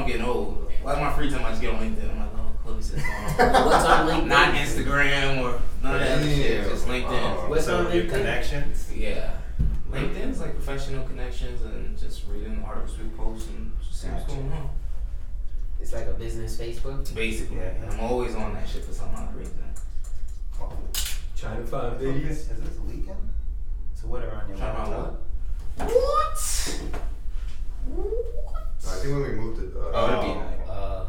I'm getting old. A lot of my free time I just get on LinkedIn. I'm like, oh, Chloe says what's on LinkedIn? Not Instagram or none of that other shit. Just LinkedIn. What's on LinkedIn? Connections? Yeah. LinkedIn's like professional connections and just reading articles we post and just seeing what's going on. It's like a business Facebook? Basically. Yeah. I'm always on that shit for some odd reason. Trying to find Is videos. this leaking? So what are on your Trying to find laptop? What? I think when we moved it, It'd be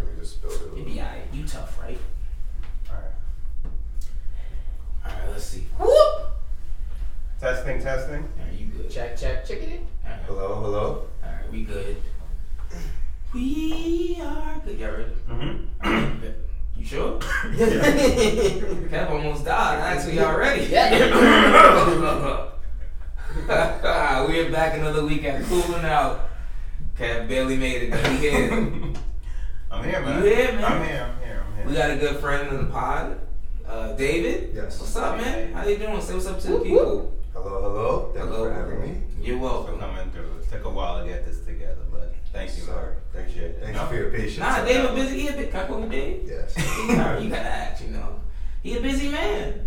we just spilled it a little. It'd be alright. You tough, right? Alright. Alright, let's see. Whoop! Testing. Alright, you good. Check it. Alright. Hello? Alright, we good. We are good. Y'all ready? Mm-hmm. You sure? Kev almost died. I asked y'all ready. Yeah. We're back another week at Coolin out. Kev barely made it, but he here. I'm here, man. You here, man? I'm here. We got a good friend in the pod, David. Yes. What's up, man? How you doing? Say what's up to the people. Hello. Thank you for having me. You're For welcome. coming through. It took a while to get this together, but thank you. Sorry. Appreciate it. Thank you for your patience. Nah, David busy. He a bit. Can I call him Dave? Yes. You gotta act, you know. He a busy man.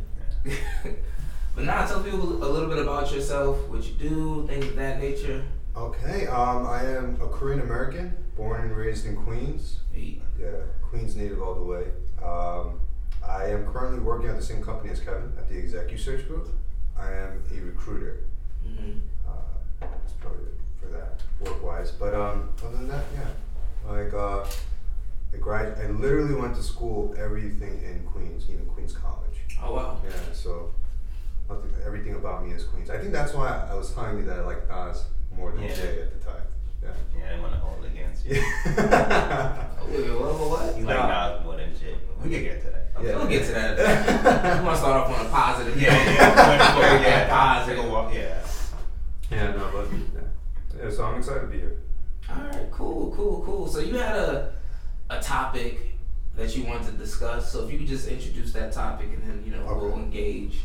But now tell people a little bit about yourself, what you do, things of that nature. Okay, I am a Korean American, born and raised in Queens. Hey. Yeah, Queens native all the way. I am currently working at the same company as Kevin at the ExecuSearch Group. I am a recruiter. Mm-hmm. That's probably it for that, work-wise. But other than that, yeah. Like, I literally went to school, everything in Queens, even Queens College. Oh wow. Yeah, so everything about me is Queens. I think that's why I was telling you that I like Nas more than Jay at the time. Yeah. Yeah, I didn't want to hold it against you. What? You like Nas more than Jay. We could get to that. Yeah. We'll get to that. We want to start off on a positive. Yeah. Positive. Yeah. Yeah, no, but yeah, so I'm excited to be here. All right, cool. So you had a topic that you wanted to discuss. So if you could just introduce that topic and then we'll engage.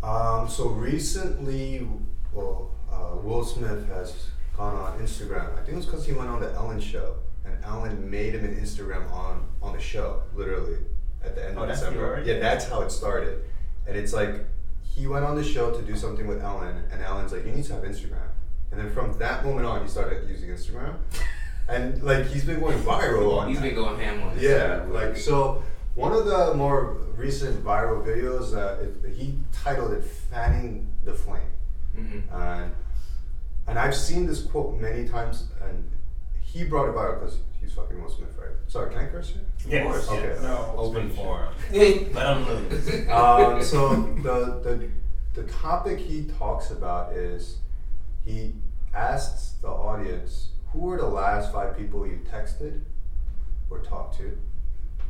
So recently, Will Smith has gone on Instagram. I think it was because he went on the Ellen show, and Ellen made him an Instagram on the show, literally at the end of December. Yeah, that's how it started. And it's like he went on the show to do something with Ellen, and Ellen's like, "You need to have Instagram." And then from that moment on, he started using Instagram, and like he's been going viral on. He's been going ham on. Yeah, like so. One of the more recent viral videos, he titled it "Fanning the Flame," and I've seen this quote many times, and he brought it viral because he's fucking Will Smith, right? Sorry, can I curse here? Yes. Of course. Okay. Yes. No. Open forum. Hey. Let him lose. So the topic he talks about is he asks the audience, who were the last 5 people you texted or talked to?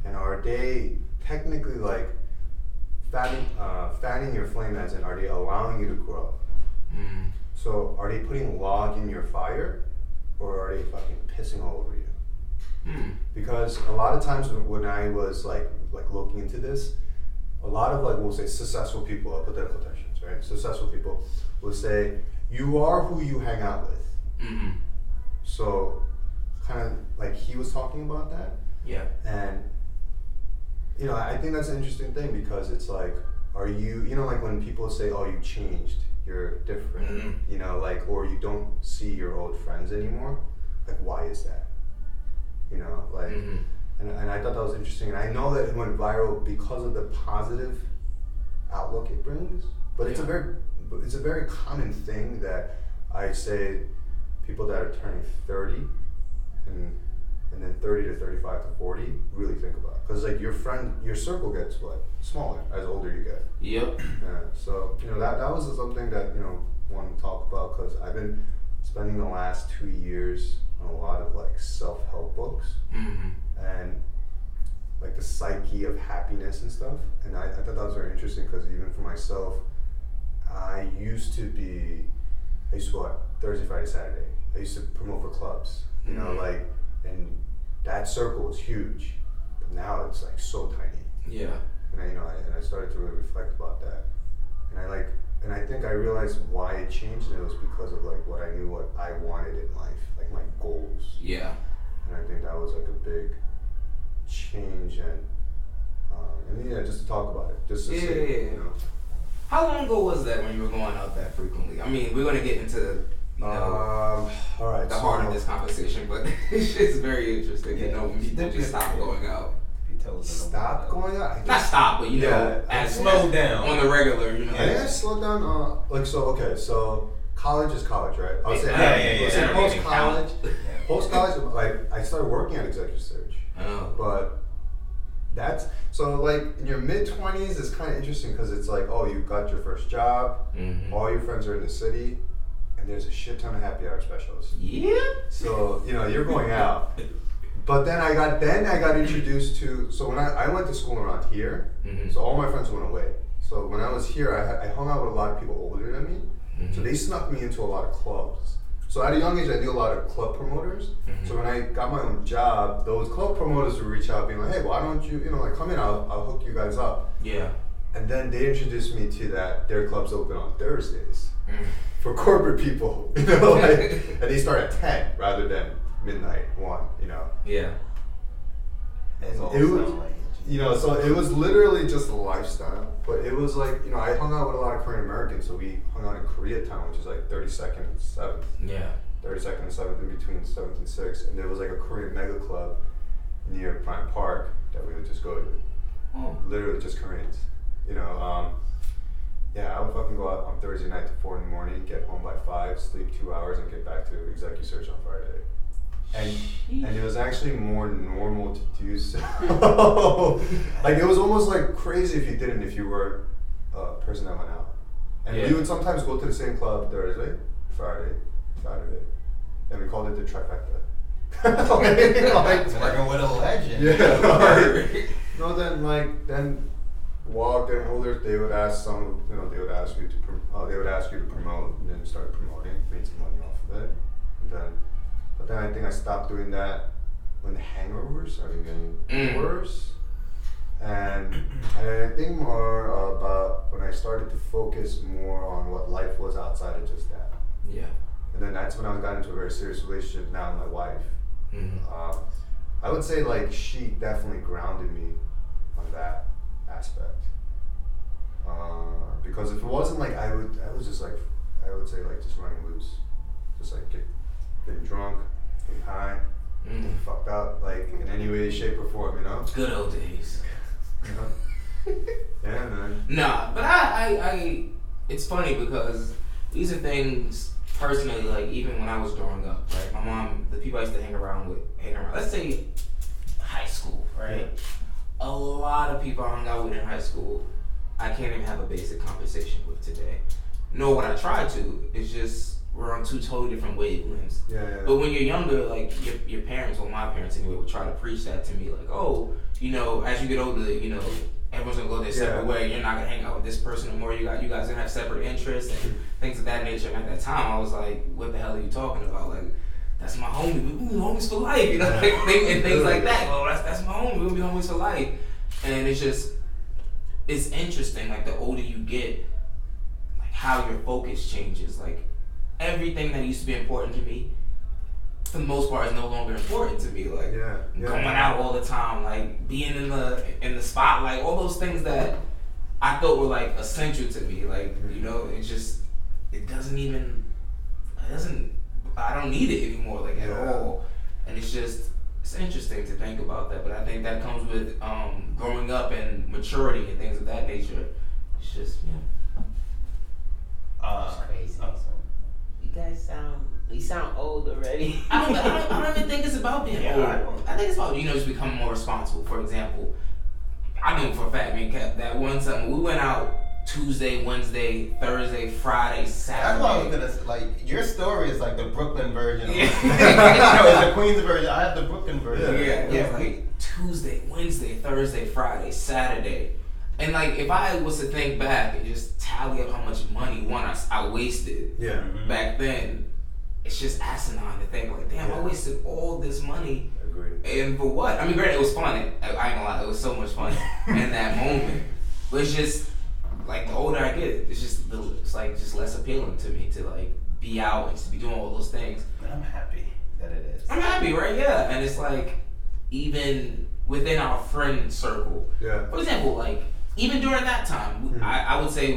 And are they technically like fanning your flame, as in are they allowing you to grow? Mm. So are they putting log in your fire, or are they fucking pissing all over you? Mm. Because a lot of times when I was like looking into this, a lot of we'll say successful people, I'll put that in quotations, right? Successful people will say, you are who you hang out with. Mm-hmm. So kind of like he was talking about that. Yeah. And I think that's an interesting thing, because it's like, are you, like when people say, oh, you changed, you're different, or you don't see your old friends anymore, like, why is that? And I thought that was interesting. And I know that it went viral because of the positive outlook it brings, but it's a very common thing that I say people that are turning 30 and then 30 to 35 to 40 really think about, because like your circle gets smaller as older you get. Yep. Yeah, so that was something that I want to talk about, because I've been spending the last 2 years on a lot of self-help books, and like the psyche of happiness and stuff, and I thought that was very interesting, because even for myself, I used to Thursday, Friday, Saturday. I used to promote for clubs, and that circle was huge, but now it's so tiny. Yeah. And I started to really reflect about that, and I think I realized why it changed, and it was because of what I knew what I wanted in life, my goals. Yeah. And I think that was a big change and yeah, just to talk about it, just to see, you know. How long ago was that when you were going out that frequently? I mean, we're gonna get into all right, the heart of this conversation, but it's just very interesting to know when people just stop going out. Stop going out? Not stop, but you know, as slow down on the regular. You know, I think I slowed down. Like so, okay, so college is college, right? I would say yeah. Post college, like I started working at Executive Search, but that's so like in your mid-20s, it's kind of interesting because it's like, oh, you got your first job, all your friends are in the city, and there's a shit ton of happy hour specials. Yeah. So you know you're going out. But then I got introduced to, so when I went to school around here, so all my friends went away. So when I was here, I hung out with a lot of people older than me. So they snuck me into a lot of clubs. So at a young age, I knew a lot of club promoters. So when I got my own job, those club promoters would reach out being like, hey, why don't you, like come in, I'll hook you guys up. Yeah. And then they introduced me to that their clubs open on Thursdays for corporate people, and they start at 10 rather than midnight, 1, Yeah. And it was, so it was literally just a lifestyle, but it was like, I hung out with a lot of Korean Americans, so we hung out in Koreatown, which is like 32nd and 7th. Yeah. 32nd and 7th, in between 7th and 6th, and there was like a Korean mega club near Prime Park that we would just go to. Oh. Literally just Koreans, Yeah, I would fucking go out on Thursday night to 4 in the morning, get home by 5, sleep 2 hours, and get back to Executive Search on Friday. And it was actually more normal to do so. Like, it was almost like crazy if you were a person that went out. And we would sometimes go to the same club Thursday, Friday, Saturday. And we called it the trifecta. Working with a legend. Yeah. Then walk and holders, they would ask they would ask you to promote, and then start promoting, made some money off of it. But then I think I stopped doing that when the hangovers started getting worse. And I think more about when I started to focus more on what life was outside of just that. Yeah. And then that's when I got into a very serious relationship now with my wife. I would say like she definitely grounded me on that aspect. Because if it wasn't like I would say just running loose. Just like getting drunk, getting high, getting fucked up, like in any way, shape or form, Good old days. Yeah, man. Nah, but I it's funny because these are things personally, like even when I was growing up, right? My mom, the people I used to hang around, let's say high school, right? Yeah. A lot of people I hung out with in high school, I can't even have a basic conversation with today. Nor would I try to. It's just we're on two totally different wavelengths. Yeah. But when you're younger, like your parents, or my parents anyway, would try to preach that to me, like, oh, as you get older, everyone's gonna go their separate way. You're not gonna hang out with this person anymore. You guys gonna have separate interests and things of that nature. And at that time, I was like, what the hell are you talking about? Like, that's my homie. We be homies for life, and things like that. Well, that's my homie. We'll be homies for life. And it's interesting. Like the older you get, like how your focus changes. Like everything that used to be important to me, for the most part, is no longer important to me. Like going out all the time, like being in the spotlight, all those things that I thought were like essential to me. Like I don't need it anymore, like at all. And it's interesting to think about that. But I think that comes with growing up and maturity and things of that nature. It's just it's crazy. You guys sound old already. I don't even think it's about being old. I think it's about just becoming more responsible. For example, I know for a fact, me and Cap, that one summer we went out Tuesday, Wednesday, Thursday, Friday, Saturday. That's what I was gonna like. Your story is like the Brooklyn version. It's the Queens version. I have the Brooklyn version. Yeah. Like Tuesday, Wednesday, Thursday, Friday, Saturday. And like if I was to think back and just tally up how much money I wasted back then, it's just asinine to think like, damn, I wasted all this money. Agreed. And for what? I mean, granted, it was fun. I ain't gonna lie, it was so much fun in that moment. But it's just like the older I get, it's like just less appealing to me to like be out and to be doing all those things. And I'm happy that it is. I'm happy, right? Yeah, and it's like even within our friend circle. Yeah. For example, like even during that time, I would say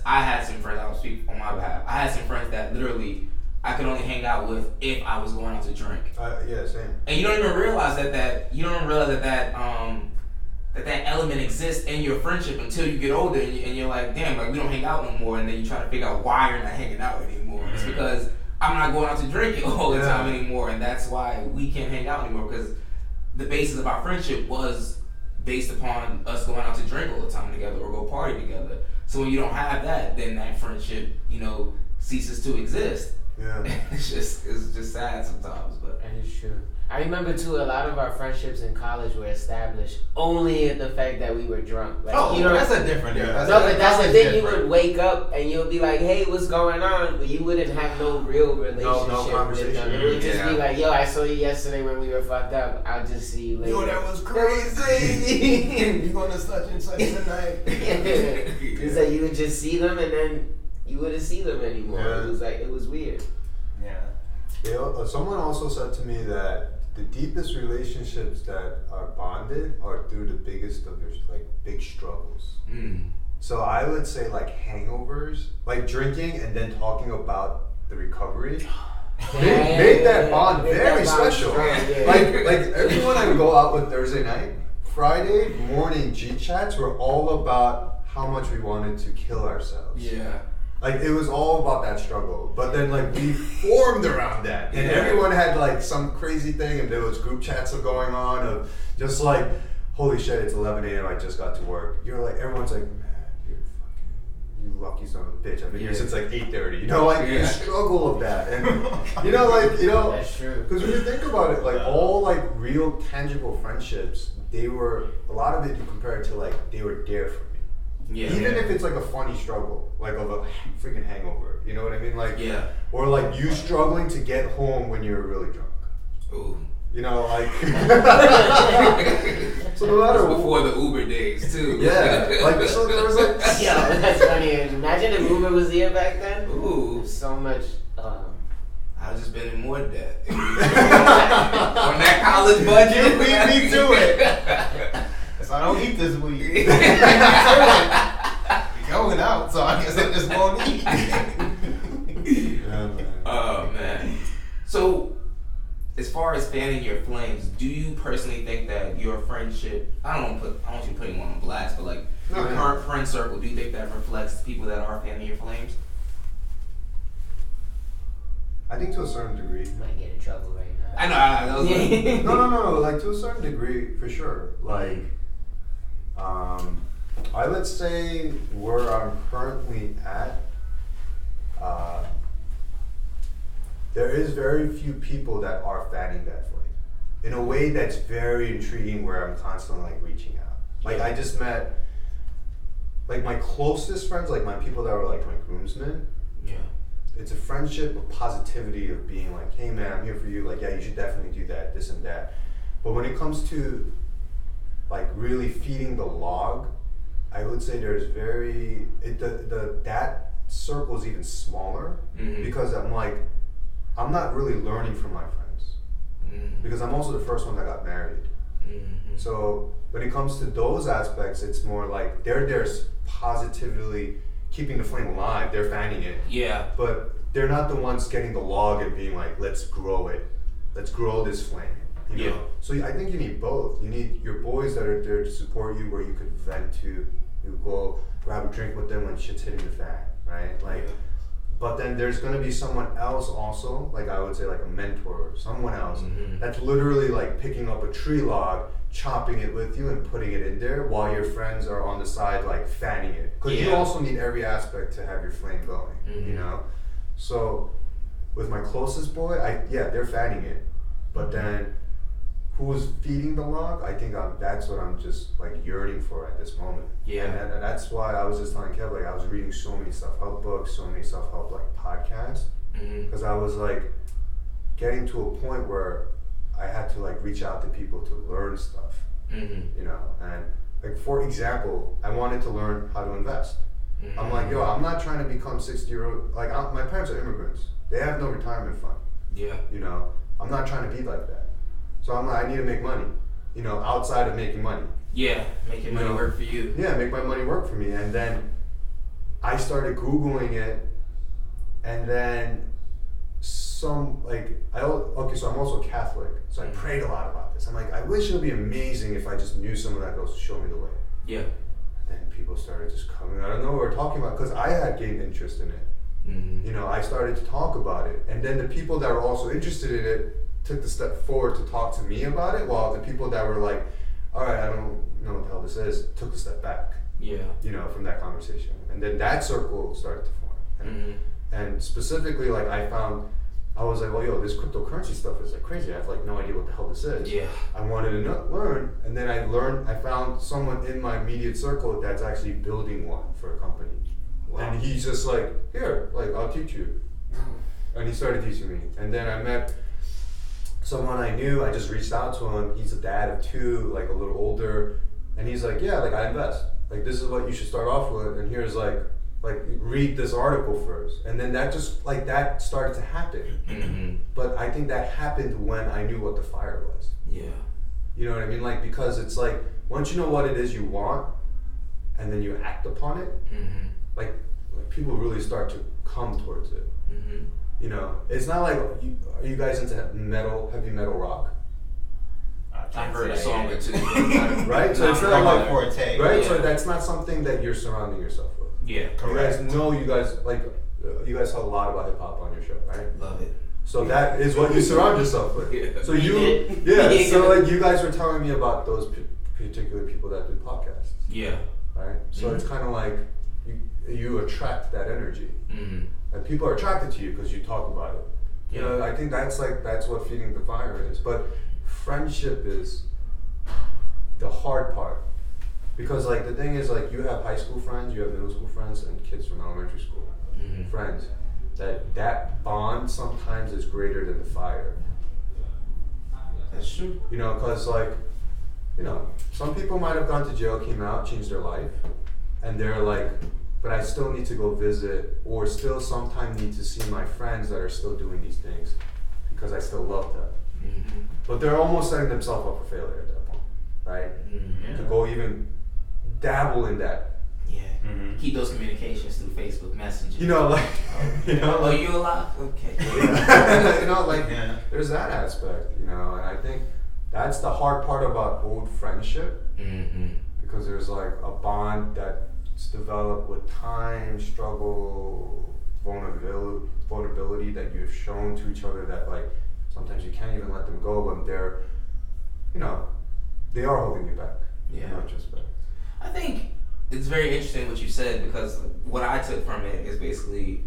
I had some friends. I'll speak on my behalf. I had some friends that literally I could only hang out with if I was going out to drink. Yeah, same. And you don't even realize that element exists in your friendship until you get older, and you're like, damn, like we don't hang out no more. And then you try to figure out why you're not hanging out anymore. It's because I'm not going out to drink all the time anymore, and that's why we can't hang out anymore, because the basis of our friendship was based upon us going out to drink all the time together or go party together. So when you don't have that, then that friendship, ceases to exist. Yeah. it's just sad sometimes, but And it's true. I remember too, a lot of our friendships in college were established only in the fact that we were drunk. Like, that's a different. Yeah. That's the thing. You would wake up and you'll be like, "Hey, what's going on?" But you wouldn't have no real relationship with conversation. them. It would just be like, "Yo, I saw you yesterday when we were fucked up. I'll just see you later." Yo, that was crazy. You going to such and such tonight? It's like you would just see them and then you wouldn't see them anymore. Yeah. It was weird. Yeah. Someone also said to me that the deepest relationships that are bonded are through the biggest of your big struggles. So I would say hangovers, like drinking and then talking about the recovery. Made that bond very special. Like everyone I would go out with Thursday night, Friday morning G chats were all about how much we wanted to kill ourselves. yeah. Like it was all about that struggle, but then we formed around that, and everyone had some crazy thing, and there was group chats going on of just holy shit, it's 11 a.m. I just got to work. Everyone's like, man, you lucky son of a bitch. I've been here since 8:30. The struggle of that, and That's true. because when you think about it, all real tangible friendships, a lot of it you compare it to they were there for me. Yeah. Even if it's a funny struggle, of a freaking hangover, you know what I mean? Or you struggling to get home when you're really drunk. Ooh. So no matter what. Before the Uber days too. Yeah. So there was Yo, that's funny. Imagine if Uber was here back then. Ooh. So much. I've just been in more debt. On that college budget. Beat me to it. So I don't eat this week. Going out, so I guess I just won't eat. Oh man. So, as far as fanning your flames, do you personally think that your friendship? I don't want you to put anyone on blast, but your current friend circle, do you think that reflects people that are fanning your flames? I think to a certain degree. You might get in trouble right now. I know. No. To a certain degree, for sure. I would say where I'm currently at, there is very few people that are fanning that flame in a way that's very intriguing, where I'm constantly reaching out. I just met my closest friends, my people that were my groomsmen. Yeah. It's a friendship of positivity of being hey man, I'm here for you. You should definitely do that, this and that. But when it comes to really feeding the log, I would say there's that circle is even smaller, because I'm not really learning from my friends, because I'm also the first one that got married. So when it comes to those aspects, it's more they're positively keeping the flame alive, they're fanning it. Yeah. But they're not the ones getting the log and being let's grow it. Let's grow this flame. You know? So I think you need both. You need your boys that are there to support you, where you could vent to. You go grab a drink with them when shit's hitting the fan, right? But then there's gonna be someone else also, I would say a mentor or someone else that's literally picking up a tree log, chopping it with you and putting it in there, while your friends are on the side fanning it. Because you also need every aspect to have your flame going, So with my closest boy, they're fanning it, but then who's feeding the log? I think that's what I'm just yearning for at this moment. Yeah. And that's why I was just telling Kev, I was reading so many self-help books, so many self-help podcasts, because I was getting to a point where I had to reach out to people to learn stuff, and for example, I wanted to learn how to invest. I'm I'm not trying to become 60-year-old. My parents are immigrants. They have no retirement fund. Yeah. I'm not trying to be like that. So I need to make money. you know, outside of making money. Yeah, making money work for you. Yeah, make my money work for me. And then I started Googling it, and then so I'm also Catholic, so I prayed a lot about this. I'm like, I wish it would be amazing if I just knew someone that goes to show me the way. Yeah. Then people started just coming out of nowhere talking about, because I had gained interest in it. Mm-hmm. You know, I started to talk about it, and then the people that were also interested in it took the step forward to talk to me about it, while the people that were like, all right, I don't know what the hell this is, took a step back. Yeah. You know, from that conversation, and then that circle started to form. And specifically, like, I was like, well, yo, this cryptocurrency stuff is like crazy. I have like no idea what the hell this is. Yeah. I wanted to learn, and then I found someone in my immediate circle that's actually building one for a company. Wow. And he's just like, here, like, I'll teach you. And he started teaching me. And then I met someone I knew. I just reached out to him. He's a dad of 2, like a little older. And he's like, yeah, like, I invest. Like, this is what you should start off with. And here's like read this article first. And then that just, like, that started to happen. But I think that happened when I knew what the fire was. Yeah. You know what I mean? Like, because it's like, once you know what it is you want, and then you act upon it, like people really start to come towards it. You know, it's not like, are you guys into heavy metal rock? I've heard a song or two. Right? So it's not like forte. Right? Yeah. So that's not something that you're surrounding yourself with. Yeah. Correct. You guys talk a lot about hip hop on your show, right? Love it. So that is what you surround yourself with. Yeah. So so like you guys were telling me about those particular people that do podcasts. Yeah. Right? So it's kind of like you attract that energy. And people are attracted to you because you talk about it. You know, I think that's what feeding the fire is. But friendship is the hard part. Because, like, the thing is, like, you have high school friends, you have middle school friends, and kids from elementary school friends. That bond sometimes is greater than the fire. That's true. You know, because, like, you know, some people might have gone to jail, came out, changed their life, and they're like, but I still need to go visit, or still sometime need to see my friends that are still doing these things, because I still love them. But they're almost setting themselves up for failure at that point, right? To go even dabble in that. Yeah. Keep those communications through Facebook Messenger. You know, like, oh, you alive? Okay. You know, like, there's that aspect, you know, and I think that's the hard part about old friendship, because there's like a bond that's developed with time, struggle, vulnerability that you've shown to each other that, like, sometimes you can't even let them go when they're, you know, they are holding you back. Yeah. Not just back. I think it's very interesting what you said, because what I took from it is basically,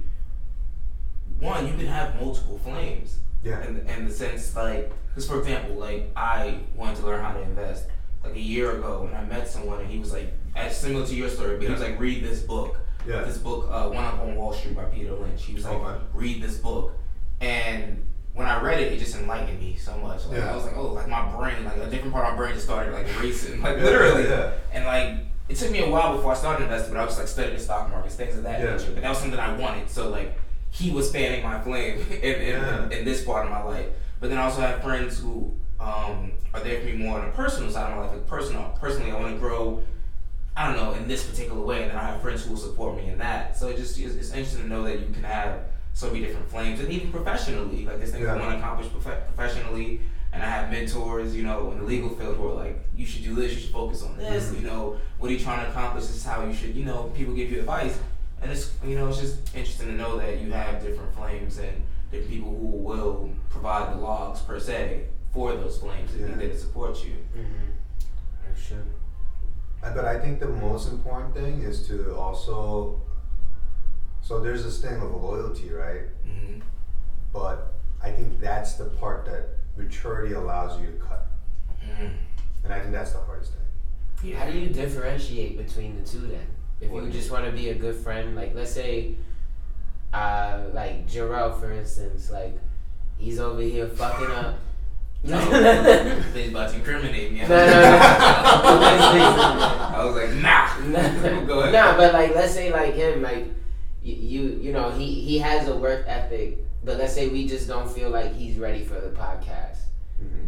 one, you can have multiple flames. Yeah. In the sense, like, because for example, like, I wanted to learn how to invest like a year ago, and I met someone, and he was like, similar to your story, but he was like, read this book. Yeah. This book, One Up on Wall Street by Peter Lynch. He was like, read this book. And when I read it, it just enlightened me so much. Like, I was like, oh, like my brain, like a different part of my brain just started like racing, like literally. Yeah. And like, it took me a while before I started investing, but I was like studying the stock markets, things of that nature. But that was something I wanted. So like, he was fanning my flame in this part of my life. But then I also have friends who are there for me more on a personal side of my life. Like personally, I want to grow, I don't know, in this particular way. And then I have friends who will support me in that. So it's interesting to know that you can have so many different flames, and even professionally, like there's things I want to accomplish professionally, and I have mentors, you know, in the legal field who are like, you should do this, you should focus on this, you know, what are you trying to accomplish, this is how you should, you know, people give you advice, and it's, you know, it's just interesting to know that you have different flames and different people who will provide the logs per se for those flames and be there to support you. For sure. But I think the most important thing is to also, so there's this thing of loyalty, right? But I think that's the part that maturity allows you to cut. And I think that's the hardest thing. How do you differentiate between the two then? If you just want to be a good friend, like let's say, like Jarel, for instance, like he's over here fucking up. He's about to incriminate me. No. I was like, nah. Go ahead. Nah, but like let's say like him, like you know, he has a work ethic, but let's say we just don't feel like he's ready for the podcast.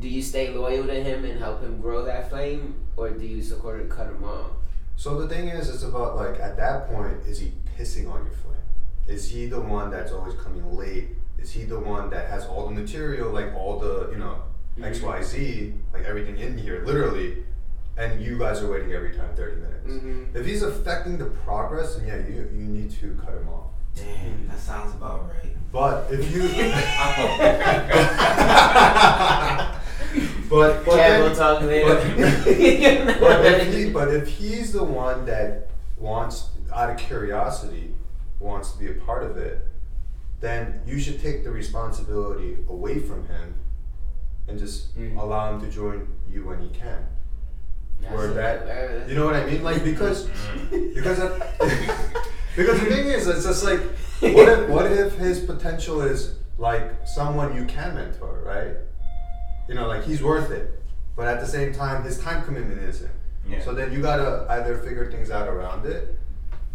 do you stay loyal to him and help him grow that flame, or do you sort of cut him off? So the thing is, it's about like at that point, is he pissing on your flame? Is he the one that's always coming late? Is he the one that has all the material, like all the, you know, XYZ, like everything in here, literally, and you guys are waiting every time 30 minutes? If he's affecting the progress, then yeah, you need to cut him off. Damn, that sounds about right. But if you, We'll talk later. but if he's the one that wants, out of curiosity, wants to be a part of it, then you should take the responsibility away from him and just allow him to join you when he can. Or that, you know what I mean? Like because the thing is, it's just like, what if his potential is like someone you can mentor, right? You know, like he's worth it, but at the same time, his time commitment isn't. Yeah. So then you gotta either figure things out around it,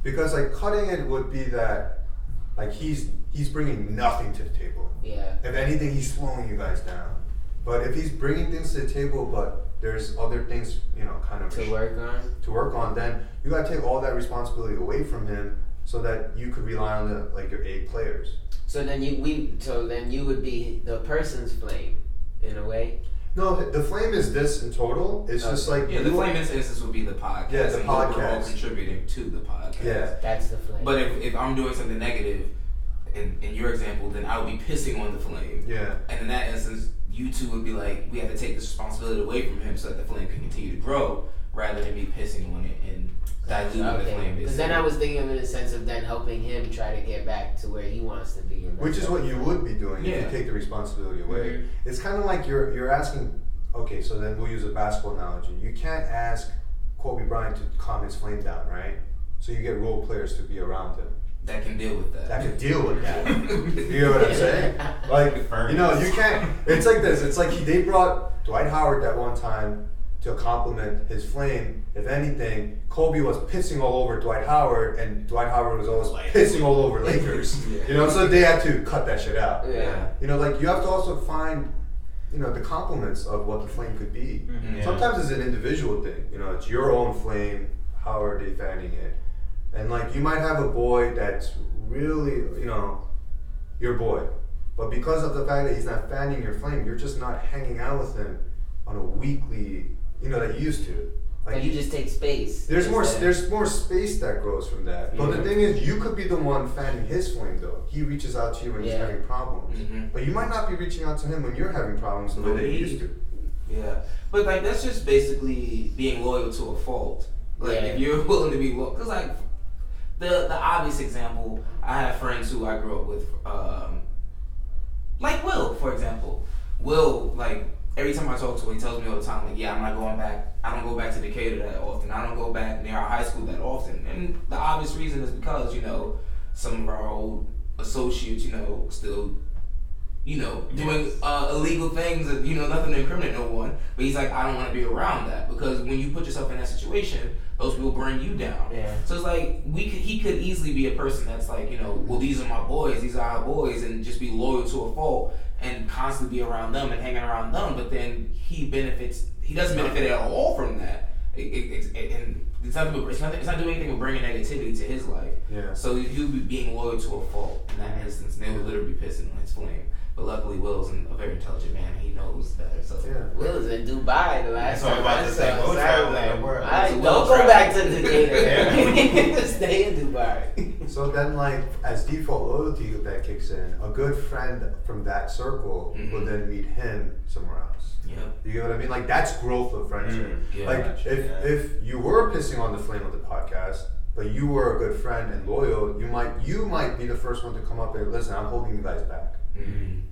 because like cutting it would be that, like he's bringing nothing to the table. Yeah. If anything, he's slowing you guys down. But if he's bringing things to the table, but there's other things, you know, kind of to work on, then you gotta take all that responsibility away from him, so that you could rely on the, like your 8 players. So then you would be the person's flame, in a way. No, the flame is this in total. It's just like the flame in this instance would be the podcast. Yeah, the podcast. We're all contributing to the podcast. Yeah, that's the flame. But if I'm doing something negative, in your example, then I would be pissing on the flame. Yeah. And in that instance, you two would be like, we have to take this responsibility away from him so that the flame can continue to grow, rather than me pissing on it and diluting the flame. Because then I was thinking of it in the sense of then helping him try to get back to where he wants to be. Which is what you would be doing if you take the responsibility away. It's kind of like you're asking, okay, so then we'll use a basketball analogy. You can't ask Kobe Bryant to calm his flame down, right? So you get role players to be around him. That can deal with that. That can deal with that. You know what I'm saying? Like, you know, you can't, it's like this. It's like they brought Dwight Howard that one time to compliment his flame. If anything, Kobe was pissing all over Dwight Howard, and Dwight Howard was always pissing all over Lakers. You know, so they had to cut that shit out. Yeah. You know, like you have to also find, you know, the compliments of what the flame could be. Sometimes it's an individual thing. You know, it's your own flame. How are they fanning it? And like you might have a boy that's really, you know, your boy, but because of the fact that he's not fanning your flame, you're just not hanging out with him on a weekly, you know, that you used to. Like you just take space. There's more space that grows from that. But the thing is, you could be the one fanning his flame though. He reaches out to you when he's having problems, but you might not be reaching out to him when you're having problems the way that you used to. Yeah, but like that's just basically being loyal to a fault. Like if you're willing to be loyal, because like the obvious example, I have friends who I grew up with, like Will, for example. Will, like every time I talk to him, he tells me all the time, like, yeah, I'm not going back. I don't go back to Decatur that often. I don't go back near our high school that often. And the obvious reason is because, you know, some of our old associates, you know, still, you know, doing illegal things that, you know, nothing to incriminate no one. But he's like, I don't want to be around that, because when you put yourself in that situation, those people bring you down. Yeah. So it's like he could easily be a person that's like, you know, well, these are my boys, these are our boys, and just be loyal to a fault and constantly be around them and hanging around them. But then he doesn't benefit at all from that. And it's not doing anything but bringing negativity to his life. Yeah. So he'll be being loyal to a fault in that instance. And they would literally be pissing on his flame. But luckily, Will's a very intelligent man, and he knows better. So Will's in Dubai the last time. So about to say, most travel in the world. Don't go back to Decatur. Stay in Dubai. So then, like, as default loyalty that kicks in, a good friend from that circle will then meet him somewhere else. Yeah. You get what I mean? Like, that's growth of friendship. Yeah. Like, if you were pissing on the flame of the podcast, but you were a good friend and loyal, you might be the first one to come up and listen, I'm holding you guys back.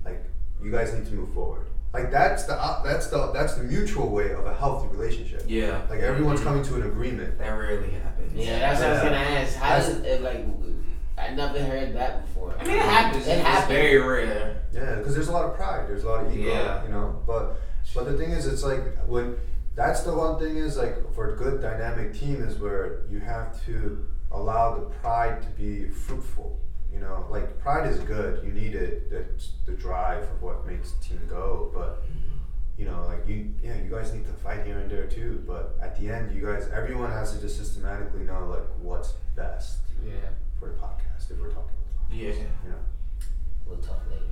Like, you guys need to move forward. Like, that's the mutual way of a healthy relationship. Yeah. Like, everyone's coming to an agreement. That rarely happens. Yeah, that's what I was gonna ask. How does it, like, I never heard that before. I mean, it happens. It's very rare. Yeah, because there's a lot of pride. There's a lot of ego. Yeah. You know, but the thing is, it's like that's the one thing is like for a good dynamic team is where you have to allow the pride to be fruitful. You know, like pride is good. You need it. It's the drive of what makes the team go. But you know, you guys need to fight here and there too. But at the end, everyone has to just systematically know like what's best for the podcast if we're talking about Yeah. you know. We'll talk later,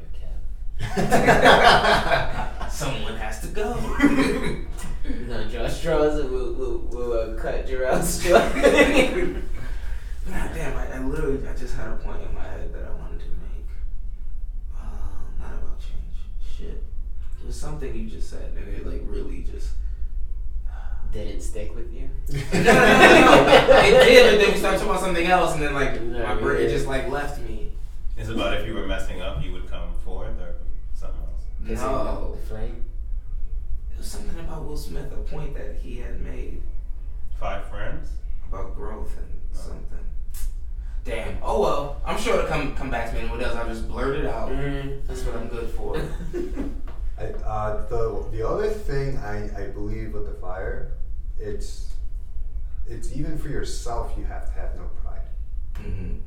Kev. Someone has to go. We're gonna draw straws and we'll cut Jarel's straw. God damn, I just had a point in my head that I wanted to make. Not about change. Shit. It was something you just said and it like really just Didn't stick with you? No. It did, but then we started talking about something else and then like my brain it just like left me. It's about if you were messing up, you would come forth or something else. No. The flame? It was something about Will Smith, a point that he had made 5 friends? about growth and something. Damn. Oh well. I'm sure it'll come back to me and what else I'll just blurt it out. That's what I'm good for. The other thing I believe with the fire, it's even for yourself you have to have no pride. Mm-hmm.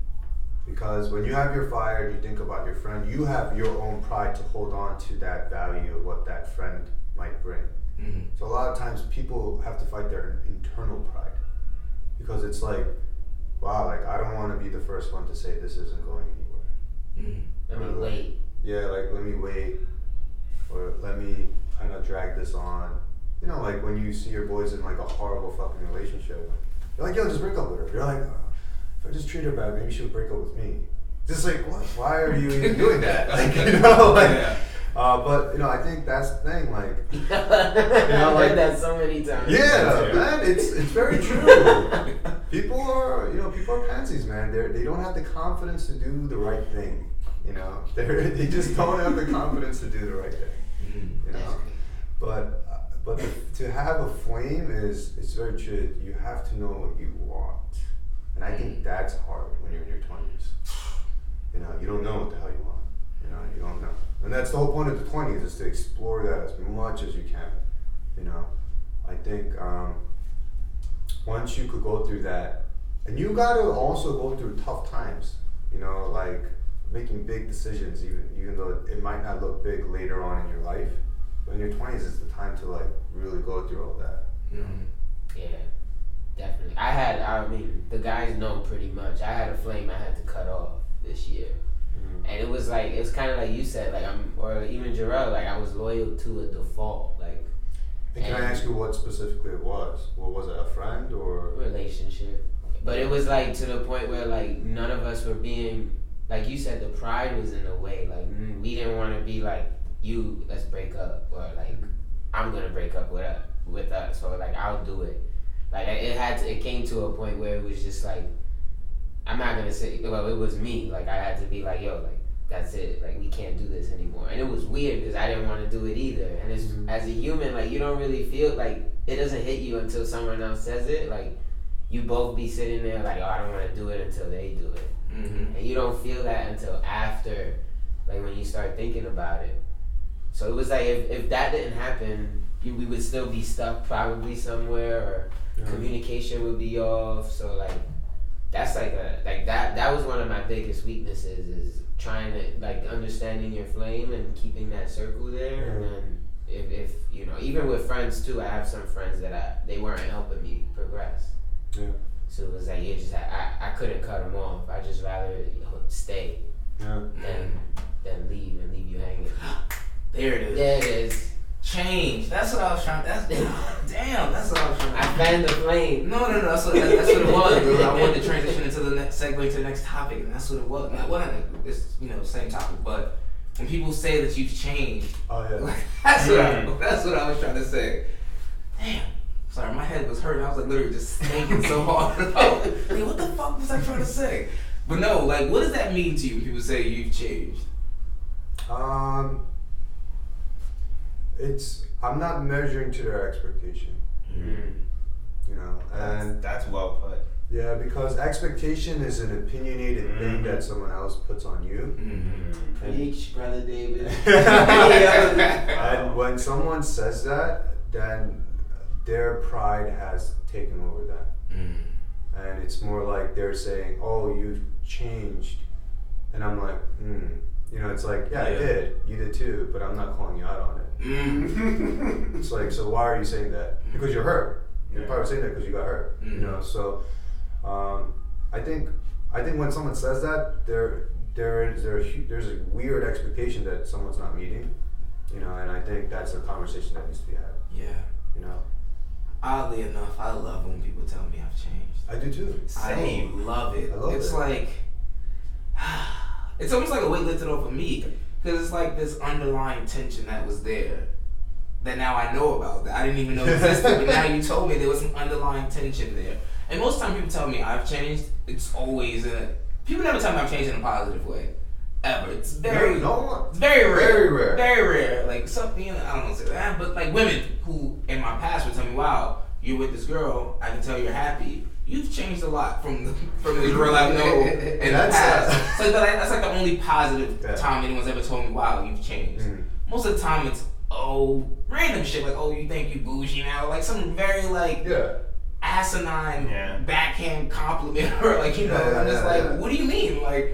Because when you have your fire and you think about your friend, you have your own pride to hold on to that value of what that friend might bring. Mm-hmm. So a lot of times people have to fight their internal pride. Because it's like, wow, like I don't want to be the first one to say this isn't going anywhere. Mm-hmm. Let me wait. Yeah, like let me wait. Or let me kind of drag this on. You know, like when you see your boys in like a horrible fucking relationship, you're like, yo, just break up with her. You're like, if I just treat her bad, maybe she would break up with me. Just like, what? Why are you even doing that? Like, you know, like, Yeah. But you know, I think that's the thing. Like, I've like- heard that so many times. yeah, man, it's very true. People are pansies, man. They don't have the confidence to do the right thing. You know, they just don't have the confidence to do the right thing. Mm-hmm. You know, but to have a flame it's very true. You have to know what you want, and I think that's hard when you're in your 20s. You know, you don't know what the hell you want. You know, you don't know, and that's the whole point of the 20s is to explore that as much as you can. You know, I think once you could go through that, and you gotta also go through tough times. You know, like making big decisions, even though it might not look big later on in your life. But in your 20s is the time to like really go through all that. Mm-hmm. Yeah, definitely. I mean, the guys know pretty much. I had a flame I had to cut off this year. And it was like, it's kind of like you said, like or even Jarel, like I was loyal to a default, like. And can I ask you what specifically it was? What was it, a friend or? Relationship. But it was like to the point where like none of us were being, like you said, the pride was in the way. Like we didn't want to be like, let's break up, or like I'm gonna break up with us, or like I'll do it. Like it came to a point where it was just like, I'm not gonna say, well, it was me. Like I had to be like, yo, like that's it. Like we can't do this anymore. And it was weird because I didn't want to do it either. And it's as a human, like you don't really feel like it doesn't hit you until someone else says it. Like you both be sitting there like, oh, I don't want to do it until they do it. Mm-hmm. And you don't feel that until after, like when you start thinking about it. So it was like if that didn't happen, we would still be stuck probably somewhere, or communication would be off. So like that's that was one of my biggest weaknesses, is trying to like understanding your flame and keeping that circle there. And then if you know, even with friends too, I have some friends that they weren't helping me progress. Yeah. So it was like I couldn't cut them off. I just rather stay than leave and leave you hanging. There it is. There it is. Change. That's what I was trying. Damn. That's what I was trying. I fanned the flame. No. That's what it was. Bro. I wanted to transition into the next segue to the next topic, and that's what it was. Well, it's same topic, but when people say that you've changed, that's what I was trying to say. Damn. Sorry, my head was hurting. I was like literally just thinking so hard. Like, what the fuck was I trying to say? But no, like, what does that mean to you when people say you've changed? I'm not measuring to their expectation. You know, and that's well put. yeah, because expectation is an opinionated thing that someone else puts on you. Preach, brother David. And when someone says that, then their pride has taken over that. And it's more like they're saying, oh, you've changed. And I'm like, you know, it's like, yeah, I did. You did too, but I'm not calling you out on it. It's like, so why are you saying that? Because you're hurt. You're probably saying that because you got hurt. You know, so I think when someone says that, there's a weird expectation that someone's not meeting, you know, and I think that's a conversation that needs to be had. Yeah. You know. Oddly enough, I love when people tell me I've changed. I do too. I love it. I love it's it. like it's almost like a weight lifted off of me, because it's like this underlying tension that was there that now I know about, that I didn't even know existed, but now you told me there was some underlying tension there. And most time people tell me I've changed, it's always people never tell me I've changed in a positive way. Ever. It's very it's very rare. Very rare. Very rare. Like something, I don't want to say that, but like women who in my past would tell me, wow, you're with this girl, I can tell you're happy. You've changed a lot from the girl I know in the past. So that's like the only positive time anyone's ever told me, wow, you've changed. Most of the time it's random shit, like, oh, you think you bougie now, like some very like asinine backhand compliment, or like, you know, I'm just like, what do you mean? Like,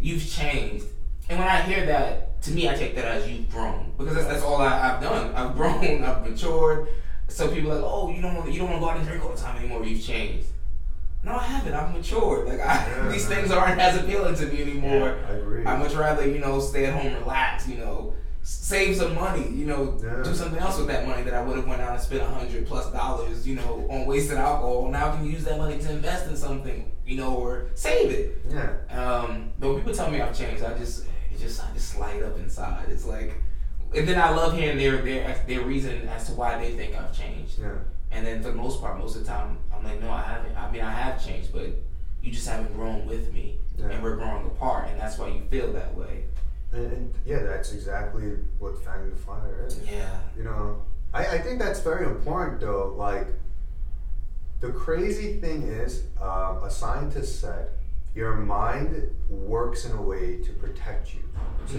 you've changed. And when I hear that, to me, I take that as you've grown, because that's all I've done. I've grown, I've matured. So people are like, oh, you don't want to go out and drink all the time anymore. You've changed. No, I haven't. I've matured. Like these things aren't as appealing to me anymore. I agree. I'd much rather, you know, stay at home, relax, you know, save some money, you know, do something else with that money that I would have went out and spent $100+, you know, on wasted alcohol. Now I can use that money to invest in something, you know, or save it. Yeah. But when people tell me I've changed, I just light up inside. It's like, and then I love hearing their reason as to why they think I've changed. Yeah. And then for the most part, most of the time, I'm like, no, I haven't. I mean, I have changed, but you just haven't grown with me, and we're growing apart, and that's why you feel that way. And that's exactly what fanning the fire is. Yeah. You know, I think that's very important though. Like, the crazy thing is, a scientist said, your mind works in a way to protect you. So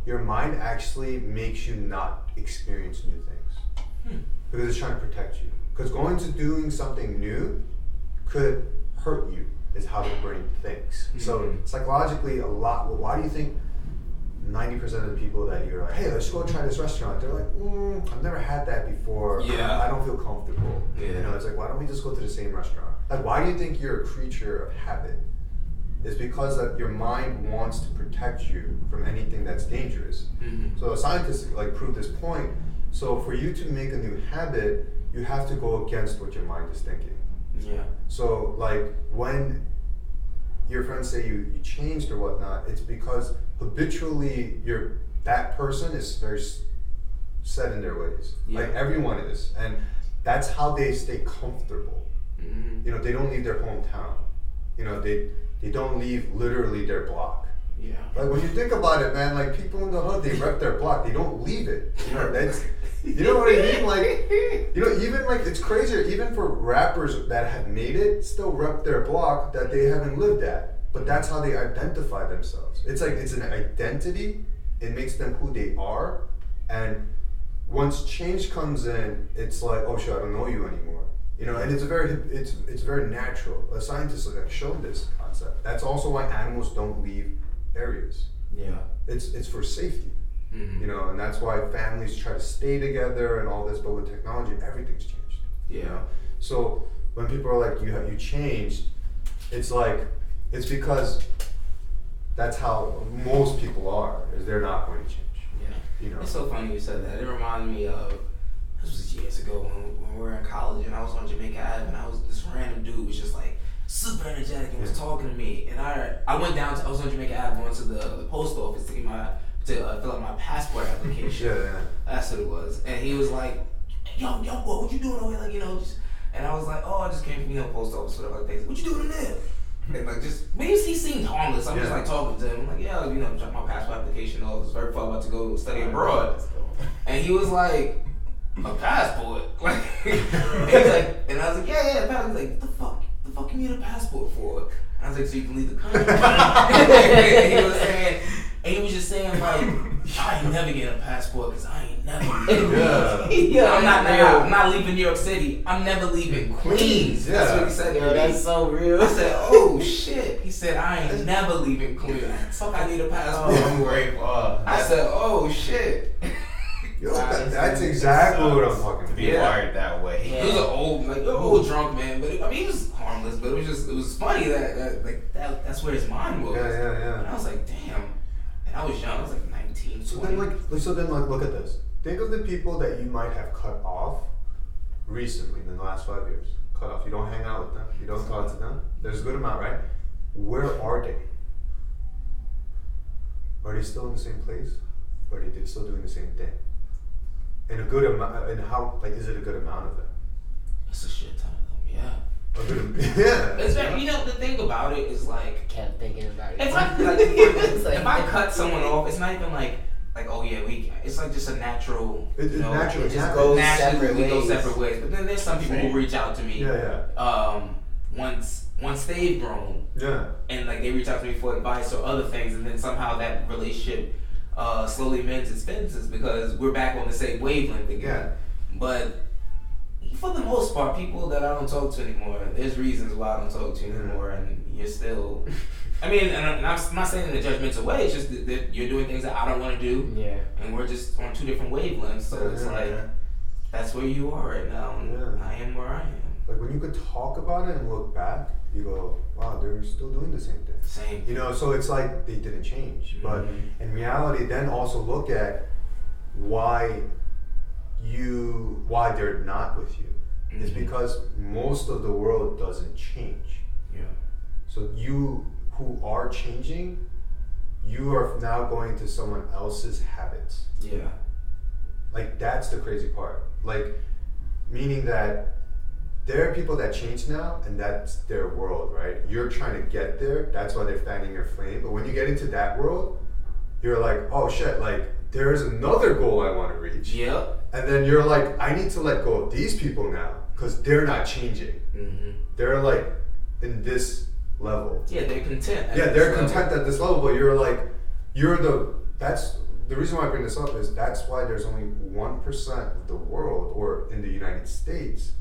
your mind actually makes you not experience new things. Because it's trying to protect you. Because going to doing something new could hurt you, is how the brain thinks. So psychologically, why do you think 90% of the people that you're like, hey, let's go try this restaurant, they're like, I've never had that before. Yeah. I don't feel comfortable. Yeah. You know, it's like, why don't we just go to the same restaurant? Like, why do you think you're a creature of habit? It's because that your mind wants to protect you from anything that's dangerous. So scientists like prove this point. So for you to make a new habit, you have to go against what your mind is thinking. Yeah. So like when your friends say you changed or whatnot, it's because habitually that person is very set in their ways. Yeah. Like everyone is, and that's how they stay comfortable. You know, they don't leave their hometown. You know, they don't leave literally their block. Yeah. Like when you think about it, man, like people in the hood, they rep their block. They don't leave it. You know, that's, you know what I mean? Like, you know, even like it's crazier. Even for rappers that have made it, still rep their block that they haven't lived at. But that's how they identify themselves. It's like it's an identity. It makes them who they are. And once change comes in, it's like, oh shit, I don't know you anymore. You know, and it's very natural. A scientist like showed this concept. That's also why animals don't leave areas. Yeah. It's for safety. You know, and that's why families try to stay together and all this. But with technology, everything's changed. Yeah. You know? So when people are like, you changed, it's like it's because that's how most people are. Is they're not going to change. Yeah. You know. It's so funny you said that. It reminded me of, this was years ago when we were in college and I was on Jamaica Ave and this random dude was just like super energetic and was talking to me, and I was on Jamaica Ave going to the post office to fill out my passport application. That's what it was. And he was like, yo, what you doing over here? Like, you know, and I was like, oh, I just came from, you know, post office, whatever like that. What you doing in there? And like he seemed harmless. I'm just like talking to him. I'm like, yeah, you know, drop my passport application off. It's very far about to go study abroad. And he was like, a passport? Like, and he's like, and I was like, yeah, a passport. He's like, the fuck you need a passport for? And I was like, so you can leave the country. And he was just saying like, I ain't never getting a passport because I ain't never leaving. I'm not leaving New York City. I'm never leaving Queens. That's what he said. Yo, that's so real. I said, oh shit. He said, I ain't never leaving Queens. Fuck, I need a passport. I'm grateful. I said, oh shit. Yo, that's exactly what I'm talking To be about. wired that way. He was an old drunk man, but he was harmless. But it was funny that's where his mind was. Yeah. And I was like, damn. And I was young. I was like 19, 20. So then look at this. Think of the people that you might have cut off recently in the last 5 years. Cut off. You don't hang out with them. You don't talk to them. There's a good amount, right? Where are they? Are they still in the same place? Or are they still doing the same thing? And a good amount. And how? Like, is it a good amount of them? It's a shit ton of them. Yeah. A good. Yeah. It's very, the thing about it is like. Kept thinking about it. It's like, if I cut someone off, it's not even like oh yeah, it's like just a natural. It's natural. It just goes naturally separate we go ways. separate ways. But then there's some people who reach out to me. Yeah. Once they've grown. Yeah. And like they reach out to me for advice or other things, and then somehow that relationship slowly mends its fences because we're back on the same wavelength again. Yeah. But for the most part, people that I don't talk to anymore, there's reasons why I don't talk to you anymore, and you're still. I mean, and I'm not saying in a judgmental way. It's just that you're doing things that I don't want to do. Yeah. And we're just on two different wavelengths. So it's like that's where you are right now, and I am where I am. Like when you could talk about it and look back, you go, wow, they're still doing the same thing. Same. So it's like they didn't change. But in reality, then also look at why they're not with you. It's because most of the world doesn't change. Yeah. So you who are changing, you are now going to someone else's habits. Yeah. Like that's the crazy part. Like meaning that there are people that change now and that's their world, right? You're trying to get there, that's why they're fanning your flame. But when you get into that world, you're like, oh shit, like there's another goal I want to reach. Yep. And then you're like, I need to let go of these people now because they're not changing. Mm-hmm. They're like in this level. Yeah, they're content. Yeah, they're content at this level, but you're like, that's the reason why I bring this up is that's why there's only 1% of the world, or in the United States,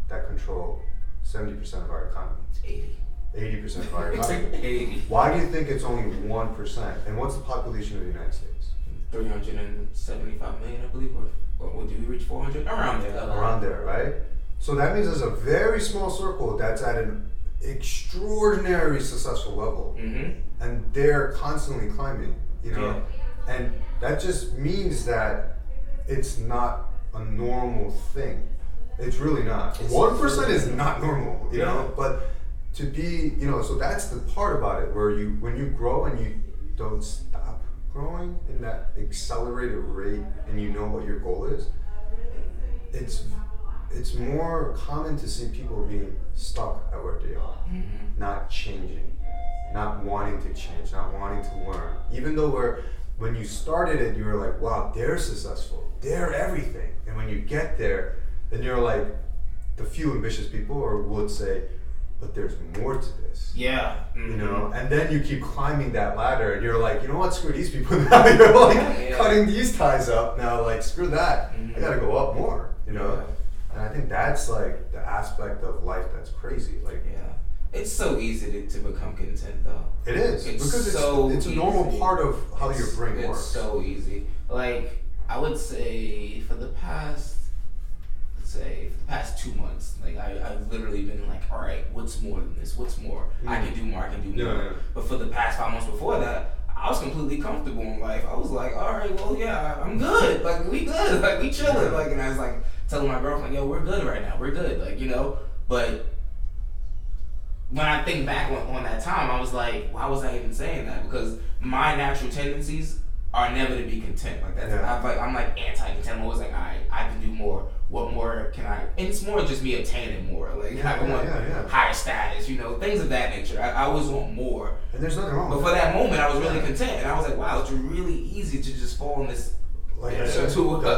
that control 70% of our economy. It's 80. 80% of our economy. 80. Why do you think it's only 1%? And what's the population of the United States? 375 million, I believe, or do we reach 400? Around there. Around there, right? So that means there's a very small circle that's at an extraordinary successful level. Mm-hmm. And they're constantly climbing, Yeah. And that just means that it's not a normal thing. It's really not. 1% is not normal, you know? But to be, so that's the part about it where when you grow and you don't stop growing in that accelerated rate and you know what your goal is, it's more common to see people being stuck at where they are, not changing, not wanting to change, not wanting to learn. Even though when you started it, you were like, wow, they're successful, they're everything. And when you get there, then you're like, the few ambitious people would say, but there's more to this. Yeah. Mm-hmm. And then you keep climbing that ladder and you're like, you know what, screw these people now. You're like cutting these ties up now, like screw that. I gotta go up more, Yeah. And I think that's like the aspect of life that's crazy. Like, it's so easy to become content though. It is. Because it's a normal part of how your brain works. It's so easy. Like, I would say for the past 2 months, like I've literally been like, all right, what's more than this? What's more? I can do more. Yeah. But for the past 5 months before that, I was completely comfortable in life. I was like, all right, well, yeah, I'm good. Like, we good. Like, we chilling. Like, and I was like telling my girlfriend, yo, we're good right now. We're good. Like, But when I think back on that time, I was like, why was I even saying that? Because my natural tendencies are never to be content. Like that's I'm like anti-content. I'm always like, all right, I can do more. What more can I? And it's more just me obtaining more. Like I want higher status, things of that nature. I always want more. And there's nothing wrong. But for that moment, I was really content, and I was like, wow, it's really easy to just fall in this to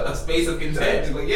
a space of content. Just like,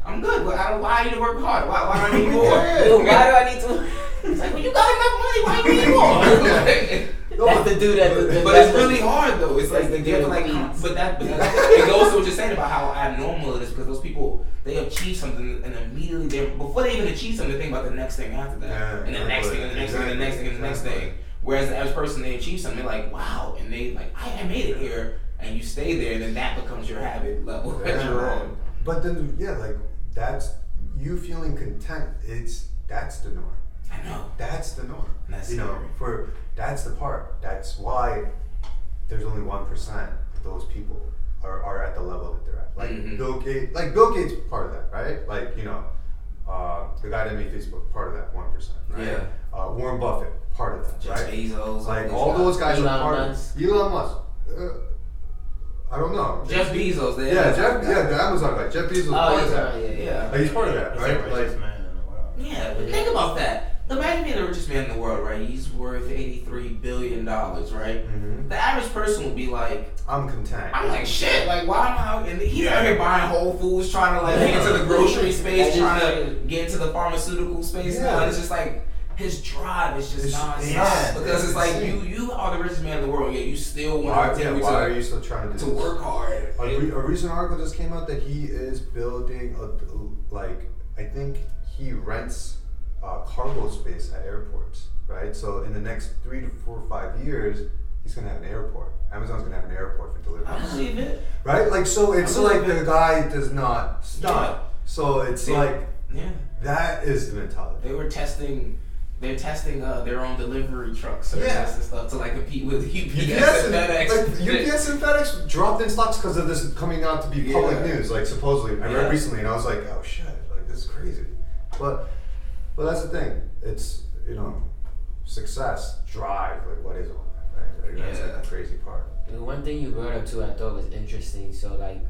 I'm good. But why I need to work hard? Why do I need more? Why do I need to? It's like, well, you got enough money. Why you need more? That's the dude that. But it's really hard though. It's like they're like, but it goes to what you're saying about how abnormal it is because those people they achieve something and immediately before they even achieve something, they think about the next thing after that, and the next thing, and the next thing, and the next thing, and the next thing. Whereas the average person they achieve something, they're like, wow, and they like, I made it here, and you stay there, then that becomes your habit level that Yeah, you're man. on. But then, yeah, like that's you feeling content. That's the norm. I know. That's the norm. And that's you know, scary. that's the part. That's why there's only 1% of those people are at the level that they're at. Like Bill Gates, part of that, right? Like the guy that made Facebook, part of that 1%, right? Yeah. Warren Buffett, part of that, Jeff right? Bezos, Like all those guys are part of it. Elon Musk. I don't know. Jeff Bezos, the Amazon guy. Jeff Bezos. part of that. Yeah. Like, he's part of that, He's right? the richest man in the world. Yeah, but think about that. Imagine being the richest man in the world, right? He's worth $83 billion, right? Mm-hmm. The average person would be like, I'm content. I'm like, shit, like, why am I out? And he's out here buying Whole Foods, trying to, like, get into the grocery space, trying to get into the pharmaceutical space. Yeah. And it's just like, his drive is just nonstop. Yeah, because it's like, you are the richest man in the world, yet you still want to why are you still trying to do this? work hard. A recent article just came out that he is building I think he rents cargo space at airports, right? So in the next 3 to 4 or 5 years, he's gonna have an airport. Amazon's gonna have an airport for delivery. I believe it. Right? Like, so it's like the guy does not stop. Yeah. So it's that is the mentality. They're testing their own delivery trucks and stuff to like compete with UPS and FedEx. Like, UPS and FedEx dropped in stocks because of this coming out to be public news. Like, supposedly, I read recently, and I was like, oh shit, like this is crazy. But that's the thing. It's success, drive. Like, what is all that? Right? That's like the crazy part. The one thing you brought up too, I thought was interesting. So like,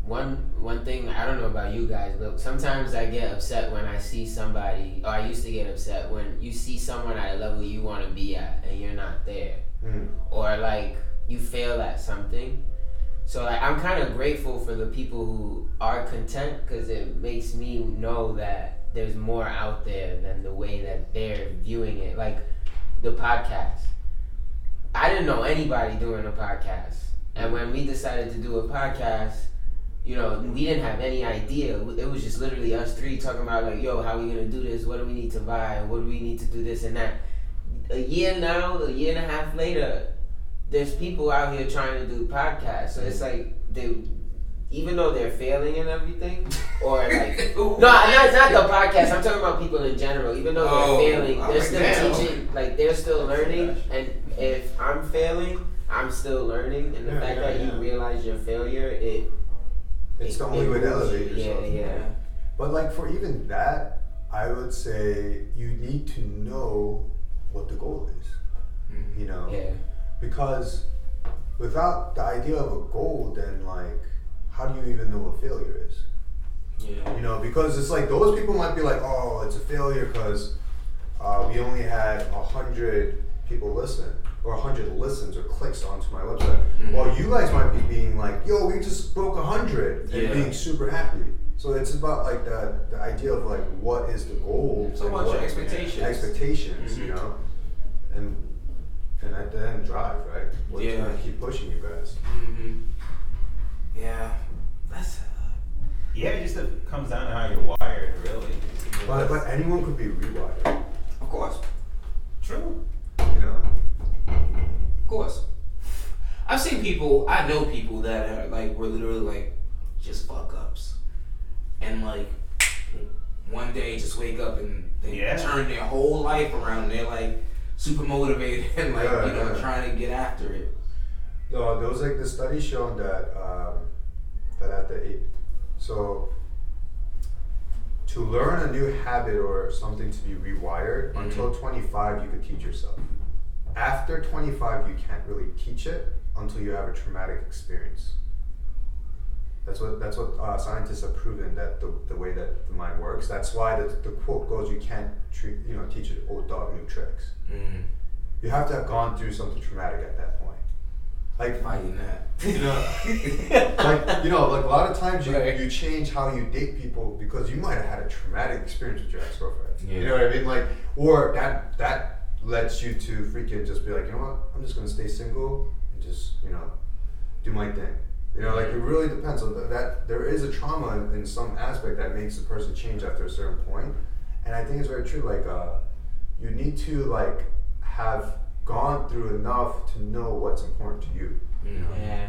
one thing, I don't know about you guys, but sometimes I get upset when I see somebody, or I used to get upset when you see someone at a level you want to be at and you're not there. Or like you fail at something. So like, I'm kind of grateful for the people who are content, because it makes me know that there's more out there than the way that they're viewing it. Like the podcast. I didn't know anybody doing a podcast. And when we decided to do a podcast, we didn't have any idea. It was just literally us three talking about like, yo, how are we gonna do this? What do we need to buy? What do we need to do this and that? A year and a half later, there's people out here trying to do podcasts. So it's like even though they're failing and everything, or like no, not the podcast. I'm talking about people in general. Even though they're failing, they're still teaching. Like they're still learning. And if I'm failing, I'm still learning. And the fact that you realize your failure, it's the only way to elevate yourself. Yeah. But like for even that, I would say you need to know what the goal is. Yeah. Because without the idea of a goal, then like, how do you even know what failure is? Yeah. Because it's like those people might be like, oh, it's a failure because we only had 100 people listen, or 100 listens or clicks onto my website. While you guys might be being like, yo, we just broke 100 and being super happy. So it's about like the idea of like, what is the goal? It's about your expectations. Expectations, and at the end, drive, right? What's gonna keep pushing you guys? Yeah, that's. It just comes down to how you're wired, really. But anyone could be rewired. Of course. True. Of course. I know people that are like, were literally like just fuck ups. And like one day just wake up and they turn their whole life around and they're like super motivated and like, trying to get after it. No, there was like the study showing that at the age, so to learn a new habit or something to be rewired, until 25 you could teach yourself. After 25 you can't really teach it until you have a traumatic experience. That's what scientists have proven, that the way that the mind works. That's why the quote goes, you can't teach an old dog new tricks. You have to have gone through something traumatic at that point. Like fighting that. Like a lot of times you change how you date people because you might have had a traumatic experience with your ex-girlfriend. You know what I mean? Like, or that lets you to freaking just be like, you know what? I'm just gonna stay single and just do my thing. Like it really depends on that. There is a trauma in some aspect that makes a person change after a certain point, and I think it's very true. Like you need to like have gone through enough to know what's important to you. Yeah.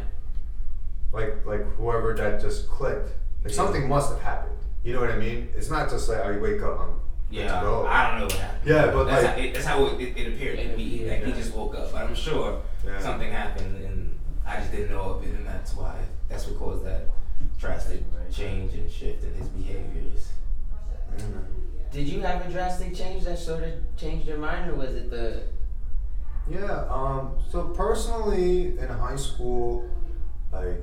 like whoever that just clicked, like something must have happened. You know what I mean? It's not just like I wake up, I'm good to go. I don't know what happened. Yeah, but that's how it appeared to me. Like he just woke up. I'm sure something happened, and I just didn't know of it, and that's what caused that drastic change and shift in his behaviors. Did you have a drastic change that sort of changed your mind, or was it the? Yeah. So personally, in high school, like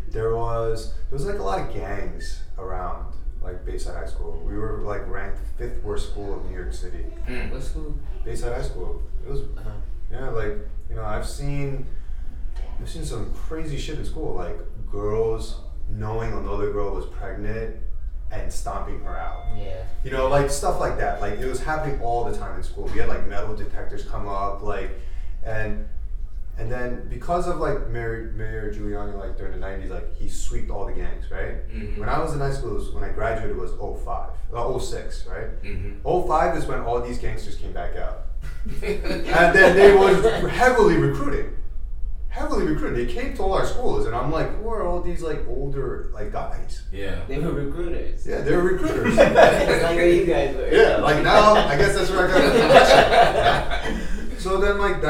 there was like a lot of gangs around, like Bayside High School. We were like ranked 5th worst school in New York City. What school? Bayside High School. It was like, you know, I've seen some crazy shit in school, like girls knowing another girl was pregnant and stomping her out. Yeah. You know, like stuff like that. Like it was happening all the time in school. We had like metal detectors come up, like, and then because of like Mayor Giuliani, like during the 90s, like he sweeped all the gangs, right? Mm-hmm. When I was in high school, when I graduated, it was 06, right? Mm-hmm. 05 is when all these gangsters came back out. And then they were heavily recruiting. They came to all our schools, and I'm like, who are all these like older like guys? Yeah. They were recruiters. Yeah, they were recruiters. That's like where you guys were. Yeah, like now, I guess that's where I got the connection. So then like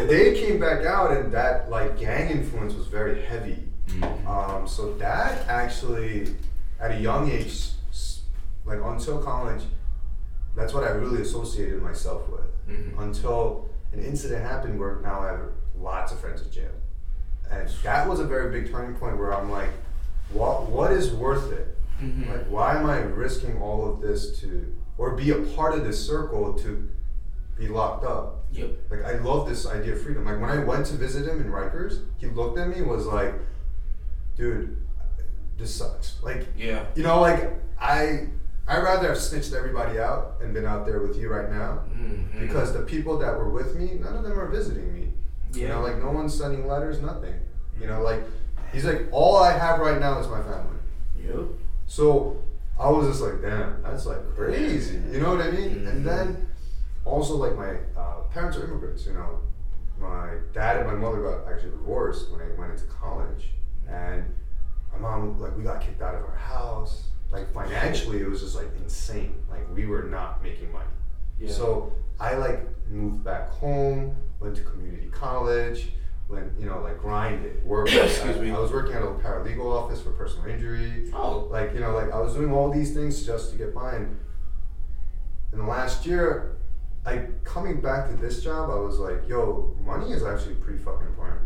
they came back out, and that like gang influence was very heavy. Mm-hmm. So that actually, at a young age, like until college, that's what I really associated myself with. Mm-hmm. Until an incident happened where now I have lots of friends in jail. And that was a very big turning point where I'm like, what is worth it? Mm-hmm. Like, why am I risking all of this or be a part of this circle to be locked up? Yep. Like, I love this idea of freedom. Like, when I went to visit him in Rikers, he looked at me and was like, dude, this sucks. Like, yeah. You know, like, I'd rather have snitched everybody out and been out there with you right now, mm-hmm. because the people that were with me, none of them are visiting me. Yeah. You know, like no one's sending letters, nothing. You know, like he's like, all I have right now is my family. Yep. So I was just like, damn, that's like crazy. You know what I mean? Mm-hmm. And then also like my parents are immigrants. You know, my dad and my mother got actually divorced when I went into college, and my mom, like, we got kicked out of our house. Like financially, it was just like insane. Like we were not making money. Yeah. So I like moved back home, went to community college, like grinded, worked. I was working at a paralegal office for personal injury. Oh. Like, you know, like I was doing all these things just to get by. And in the last year, coming back to this job, I was like, yo, money is actually pretty fucking important.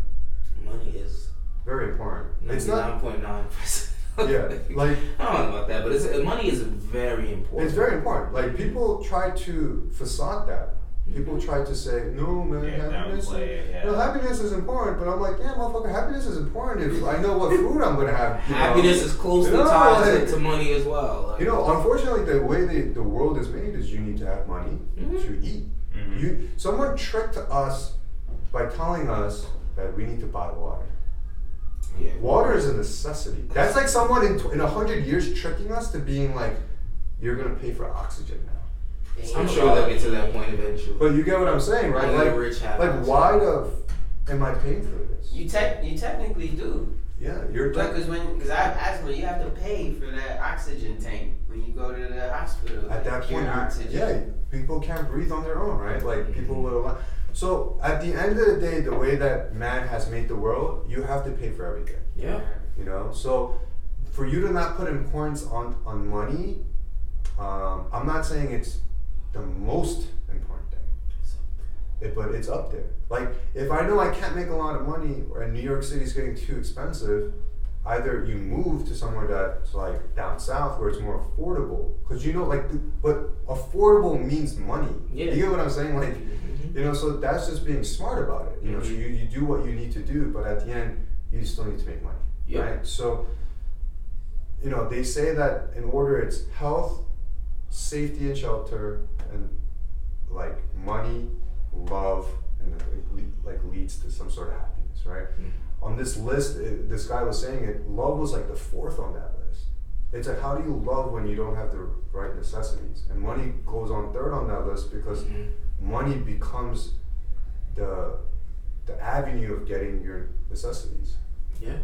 Money is very important. It's not 9.9%. Yeah, like I don't know about that, but money is very important. It's very important. Like people try to facade that. People try to say, no man, happiness is important. But I'm like, yeah, motherfucker, happiness is important if I know what food I'm gonna have. Happiness is closely tied to money as well. Like, you know, unfortunately, the way the world is made is you need to have money to eat. Mm-hmm. Someone tricked us by telling us that we need to buy water. Yeah. Water is a necessity. That's like someone in 100 years tricking us to being like, you're gonna pay for oxygen now. I'm sure they'll get to that point eventually. But you get what I'm saying, right? Like why am I paying for this? You technically do. Yeah, because I have asthma, you have to pay for that oxygen tank when you go to the hospital. At that point, people can't breathe on their own, right? Like people will. So at the end of the day, the way that man has made the world, you have to pay for everything. Yeah. You know, so for you to not put importance on money, I'm not saying it's the most important thing, but it's up there. Like if I know I can't make a lot of money and New York City is getting too expensive, either you move to somewhere that's like down south where it's more affordable, because you know, like, but affordable means money. Yeah. You get what I'm saying? Like. You know, so that's just being smart about it. You know, so you do what you need to do, but at the end, you still need to make money, right? So, you know, they say that in order it's health, safety and shelter, and like money, love, and like leads to some sort of happiness, right? Mm-hmm. On this list, this guy was saying it, love was like the 4th on that list. It's like, how do you love when you don't have the right necessities? And money goes on 3rd on that list because money becomes the avenue of getting your necessities. Yeah.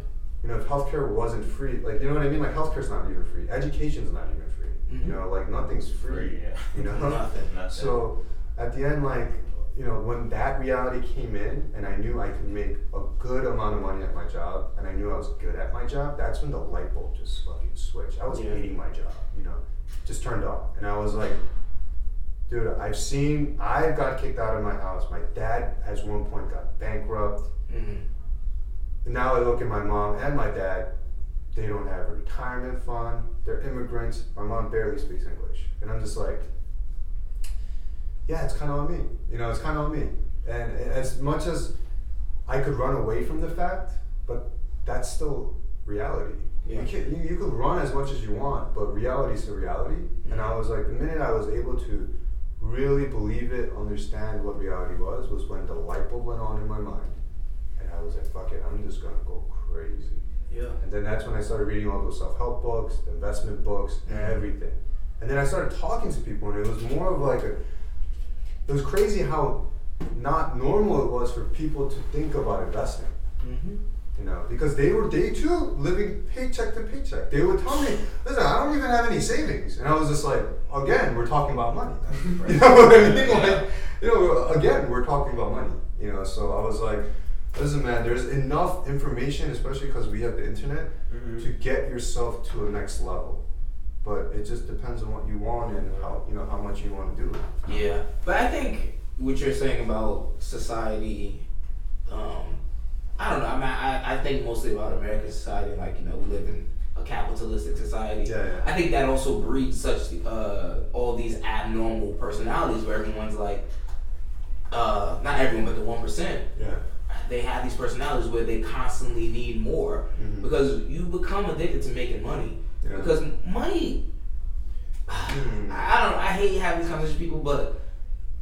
you know, if healthcare wasn't free, like, you know what I mean? Like, healthcare's not even free. Education's not even free. Mm-hmm. You know, like, nothing's free. Yeah. You know? Nothing. So, at the end, like, you know, when that reality came in and I knew I could make a good amount of money at my job and I knew I was good at my job, that's when the light bulb just fucking switched. I was hating my job, you know, just turned on. And I was like, dude, I got kicked out of my house. My dad at one point got bankrupt. Mm-hmm. And now I look at my mom and my dad, they don't have a retirement fund. They're immigrants. My mom barely speaks English. And I'm just like, yeah, it's kind of on me. You know, it's kind of on me. And as much as I could run away from the fact, but that's still reality. Yeah. You could run as much as you want, but reality is the reality. Mm-hmm. And I was like, the minute I was able to really believe it, understand what reality was when the light bulb went on in my mind. And I was like, fuck it, I'm just gonna go crazy. Yeah. And then that's when I started reading all those self-help books, the investment books, everything. And then I started talking to people, and it was more of like it was crazy how not normal it was for people to think about investing. Mm-hmm. You know, because they too living paycheck to paycheck. They would tell me, listen, I don't even have any savings. And I was just like, again, we're talking about money. You know what I mean? Like, you know, again, we're talking about money. You know, so I was like, listen, man, there's enough information, especially because we have the internet, to get yourself to a next level. But it just depends on what you want and how much you want to do it. Yeah, but I think what you're saying about society, I don't know. I mean, I think mostly about American society. Like, you know, we live in a capitalistic society. Yeah. I think that also breeds such all these abnormal personalities where everyone's like, not everyone, but the 1%. Yeah. They have these personalities where they constantly need more because you become addicted to making money. Yeah. Because money, I don't know. I hate having these conversations with people, but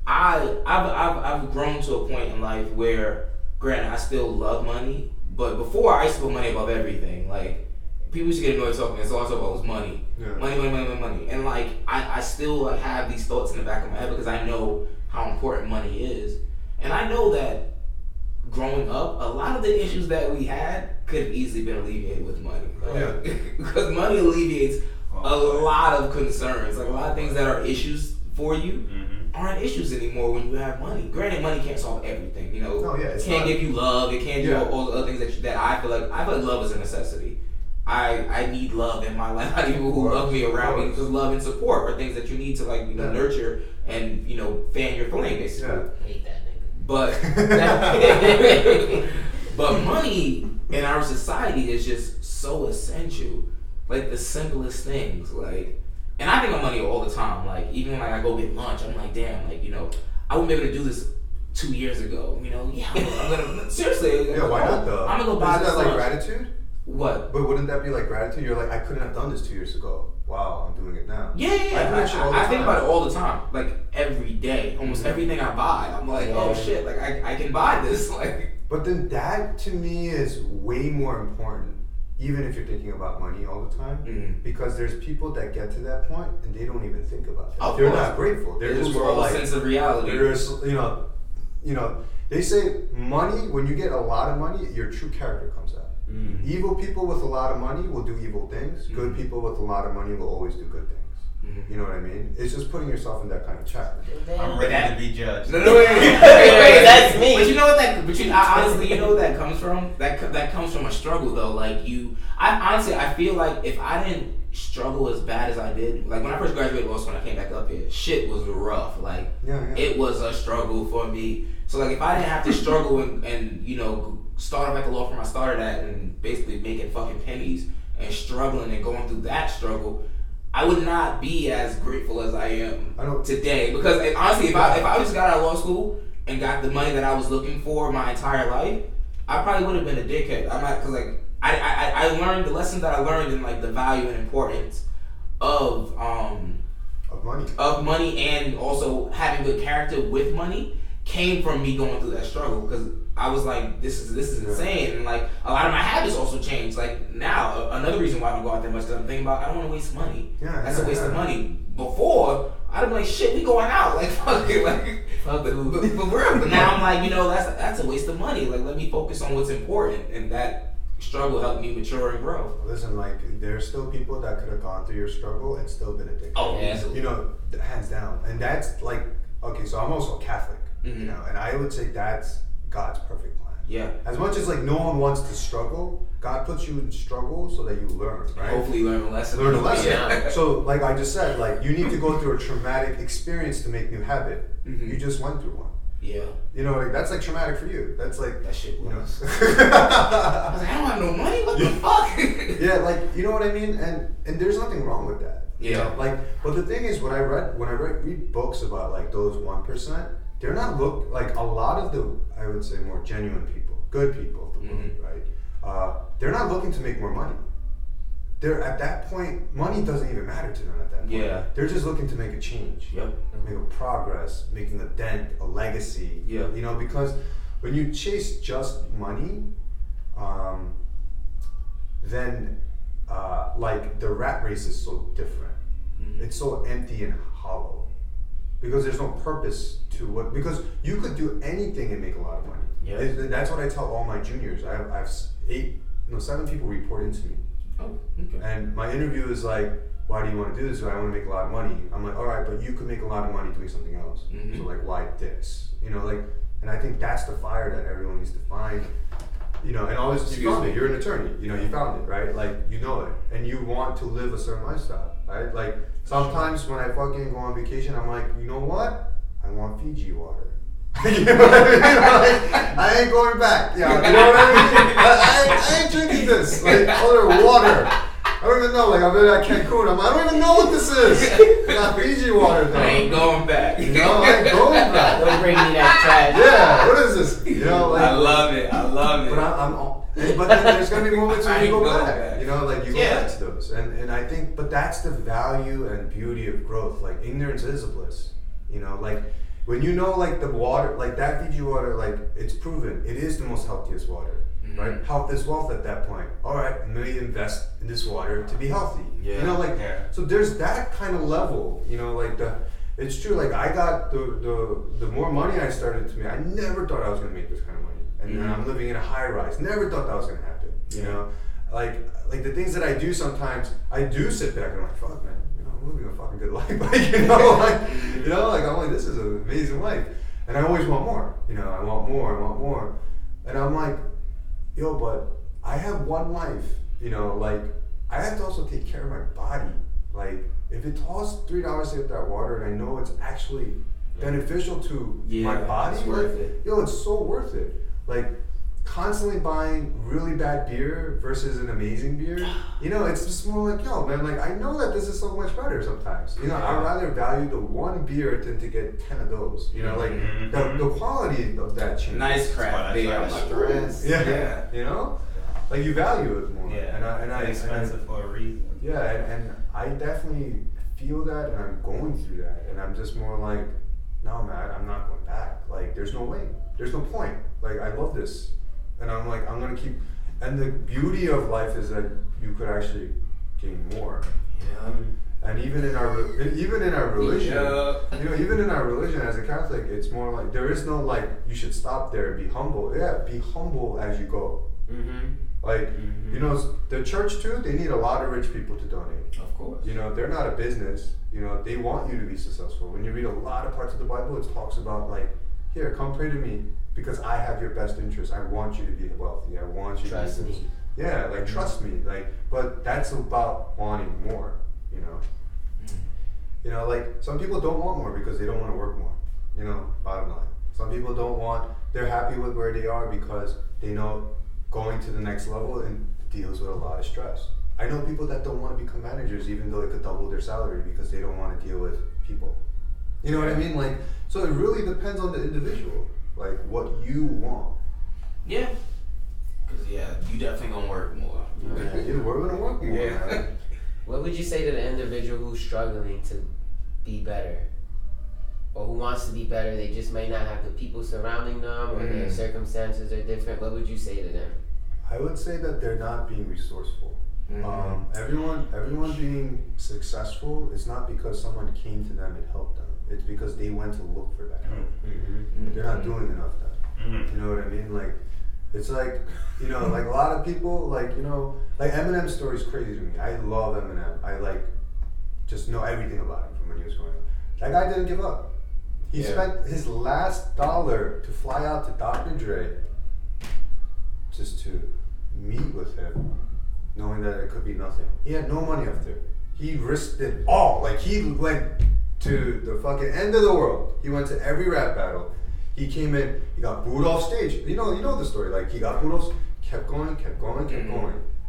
I've grown to a point in life where, granted, I still love money, but before I used to put money above everything. Like, people used to get annoyed talking. That's all I talk about was money. Yeah. Money. And like, I still like have these thoughts in the back of my head because I know how important money is, and I know that growing up, a lot of the issues that we had could have easily been alleviated with money. Like, because money alleviates a lot of concerns. Like, a lot of things that are issues for you aren't issues anymore when you have money. Granted, money can't solve everything. You know, it can't give you love. It can't do all the other things that I feel like love is a necessity. I need love in my life. I need people who love me around me, because love and support are things that you need to, like, you know, nurture and, you know, fan your flame, basically. I hate that nigga. But but money in our society is just so essential. Like, the simplest things. Like, and I think of money all the time. Like, even when I go get lunch, I'm like, damn, like, you know, I wouldn't be able to do this 2 years ago. You know, I'm gonna seriously. Yeah, why not though? I'm gonna go buy this Isn't that like lunch. gratitude? What? But wouldn't that be like gratitude? You're like, I couldn't have done this 2 years ago. Wow, I'm doing it now. Yeah. I think about it all the time. Like, every day, almost everything I buy, I'm like, oh shit, like I can buy this. Like, but then that to me is way more important, even if you're thinking about money all the time, because there's people that get to that point and they don't even think about it. They're not grateful. They're just more like sense of reality. There's, you know, they say money. When you get a lot of money, your true character comes out. Evil people with a lot of money will do evil things. Good people with a lot of money will always do good things. You know what I mean? It's just putting yourself in that kind of check. I'm ready to be judged. No, wait, that's me. But you know what honestly, you know what that comes from? That comes from a struggle though. Like, I feel like if I didn't struggle as bad as I did, like when I first graduated law school and I came back up here, shit was rough. Like, it was a struggle for me. So like, if I didn't have to struggle and you know, start off at the law firm I started at and basically making fucking pennies and struggling and going through that struggle, I would not be as grateful as I am today. Because honestly, if I just got out of law school and got the money that I was looking for my entire life, I probably would have been a dickhead. I'm not, because like I learned the lessons that I learned in like the value and importance of money and also having good character with money came from me going through that struggle, because I was like, this is insane, and like a lot of my habits also changed. Like now, another reason why I don't go out that much, because I'm thinking about, I don't want to waste money. That's a waste of money. Before, I'd be like, shit, we going out, like fuck it, like but now I'm like, you know, that's a waste of money. Like, let me focus on what's important, and that struggle helped me mature and grow. Listen, like there's still people that could have gone through your struggle and still been addicted. Oh, Yeah. easily. You know, hands down. And that's like, okay, so I'm also Catholic, Mhm. you know, and I would say that's God's perfect plan. Yeah. As much as like no one wants to struggle, God puts you in struggle so that you learn, right? Hopefully learn a lesson. Learn a lesson. Yeah. So like I just said, like you need to go through a traumatic experience to make new habit. Mhm. You just went through one. Yeah. You know, like that's like traumatic for you. That's like That shit you know. was. I was like, I don't have no money. What the fuck? Yeah, like you know what I mean, and there's nothing wrong with that. You Yeah. know? Like, but the thing is, when I read books about like those 1%, they're not like a lot of the I would say more genuine people, good people of the world, right? They're not looking to make more money. They're at that point, money doesn't even matter to them at that point. Yeah. They're just looking to make a change. Yep. Make a progress, making a dent, a legacy. Yeah. You know, because when you chase just money, then like the rat race is so different. Mhm. It's so empty and hollow because there's no purpose to what. Because you could do anything and make a lot of money. Yeah. That's what I tell all my juniors. I have 7 people report into me. Oh, okay. And my interview is like, why do you want to do this? I want to make a lot of money. I'm like, all right, but you could make a lot of money doing something else. Mhm. So like, why this? You know, like, and I think that's the fire that everyone needs to find. You know, and always you found it. You're an attorney. You know, you found it, right? Like, you know it, and you want to live a certain lifestyle, right? Like sometimes when I fucking go on vacation, I'm like, you know what? I want Fiji water. You know what I mean? Like, I ain't going back. Yeah, you know what I mean? I ain't drinking this. Like other water. I don't even know. Like I've been at Cancun. I don't even know what this is. Not Fiji water though. I ain't going back. No, I ain't going back. Don't bring me that trash. Yeah. What is this? You know, like I love it. I love it. but then there's gonna be moments when you go I ain't back. going back. You know, like you go Yeah. back to those, and I think, but that's the value and beauty of growth. Like ignorance is a bliss. You know, like when you know, like the water, like that Fiji water, like it's proven it is the most healthiest water, Mhm. right? Health is wealth at that point. All right, I'm gonna invest in this water to be healthy. Yeah. You know, like Yeah. so there's that kind of level. You know, like it's true. Like I got the more money I started to make, I never thought I was gonna make this kind of money. And then Mhm. I'm living in a high rise. Never thought that was gonna happen. You know, like the things that I do sometimes, I do sit back and I'm like, fuck man, you know, I'm living a fucking good life. Like I'm like, this is an amazing life. And I always want more. You know, I want more. And I'm like, yo, but I have one life. You know, like I have to also take care of my body. Like if it costs $3 to get that water, and I know it's actually beneficial to my body, it's worth like, it. yo, it's so worth it. Like constantly buying really bad beer versus an amazing beer, you know, it's just more like, yo, man, like I know that this is so much better sometimes. You know, I'd rather value the one beer than to get 10 of those. You know, like the quality of that changes. Nice craft beer. That's like the rest. Yeah. You know, like you value it more. Yeah. And I it's expensive for a reason. yeah, and I definitely feel that, and I'm going through that, and I'm just more like, no, man, I'm not going back. Like, there's no way. There's no point. Like, I love this. And I'm like, I'm going to keep. And the beauty of life is that you could actually gain more. Yeah. And even in our religion, you know, even in our religion as a Catholic, it's more like, there is no like, you should stop there and be humble. Yeah, be humble as you go. Mm-hmm. Like, you know, the church too, they need a lot of rich people to donate. Of course. You know, they're not a business. You know, they want you to be successful. When you read a lot of parts of the Bible, it talks about like, here, come pray to me because I have your best interest. I want you to be wealthy. I want you Trust to be this. me. Yeah, like trust me. Like, but that's about wanting more. You know. You know, like some people don't want more because they don't want to work more. You know, bottom line. Some people don't want. They're happy with where they are because they know going to the next level and deals with a lot of stress. I know people that don't want to become managers even though it could double their salary because they don't want to deal with people. You know what I mean? Like, so it really depends on the individual, like what you want. Yeah. Cause you definitely gonna work more. Yeah, we're gonna work more. Yeah. Man. What would you say to the individual who's struggling to be better? Or who wants to be better, they just may not have the people surrounding them or their circumstances are different. What would you say to them? I would say that they're not being resourceful. Everyone being successful is not because someone came to them and helped them. It's because they went to look for that help. They're not doing enough then. You know what I mean? Like, It's like, you know, like a lot of people, like, you know, like Eminem's story is crazy to me. I love Eminem. I like just know everything about him from when he was growing up. That guy didn't give up. He spent his last dollar to fly out to Dr. Dre just to meet with him, knowing that it could be nothing. He had no money after. He risked it all. Like, he went to the fucking end of the world. He went to every rap battle. He came in, he got booed off stage. You know the story. Like, he got booed off, kept going.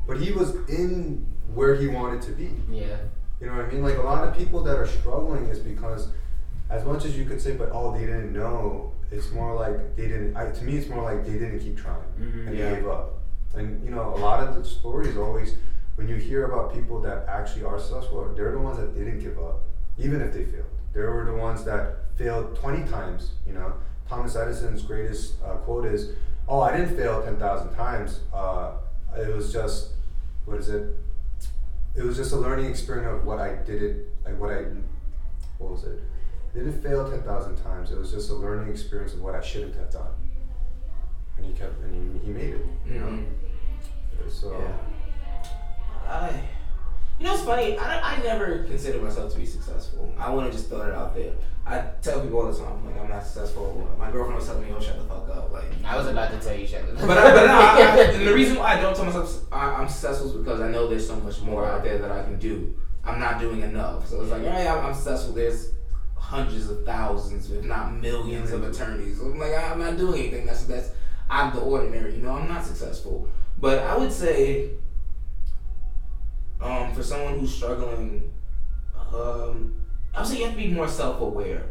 But he was in where he wanted to be. Yeah. You know what I mean? Like, a lot of people that are struggling is because, as much as you could say, but they didn't know, it's more like they didn't, to me it's more like they didn't keep trying and they gave up. And, you know, a lot of the stories always, when you hear about people that actually are successful, they're the ones that didn't give up, even if they failed. They were the ones that failed 20 times, you know. Thomas Edison's greatest quote is, "Oh, I didn't fail 10,000 times. It was just, It was just a learning experience of what I did. What was it? I didn't fail 10,000 times. It was just a learning experience of what I shouldn't have done." And he made it. You know. So. Yeah. You know, it's funny. I never considered myself to be successful. I want to just throw it out there. I tell people all the time, like, I'm not successful. My girlfriend was telling me, "Oh, shut the fuck up." Like, I was about to tell you shut the fuck up. But and the reason why I don't tell myself I'm successful is because I know there's so much more out there that I can do. I'm not doing enough. So it's like, hey, I'm successful. There's hundreds of thousands, if not millions, of attorneys. So I'm like, I'm not doing anything. That's out of the ordinary. You know, I'm not successful. But I would say, for someone who's struggling, I would say you have to be more self-aware.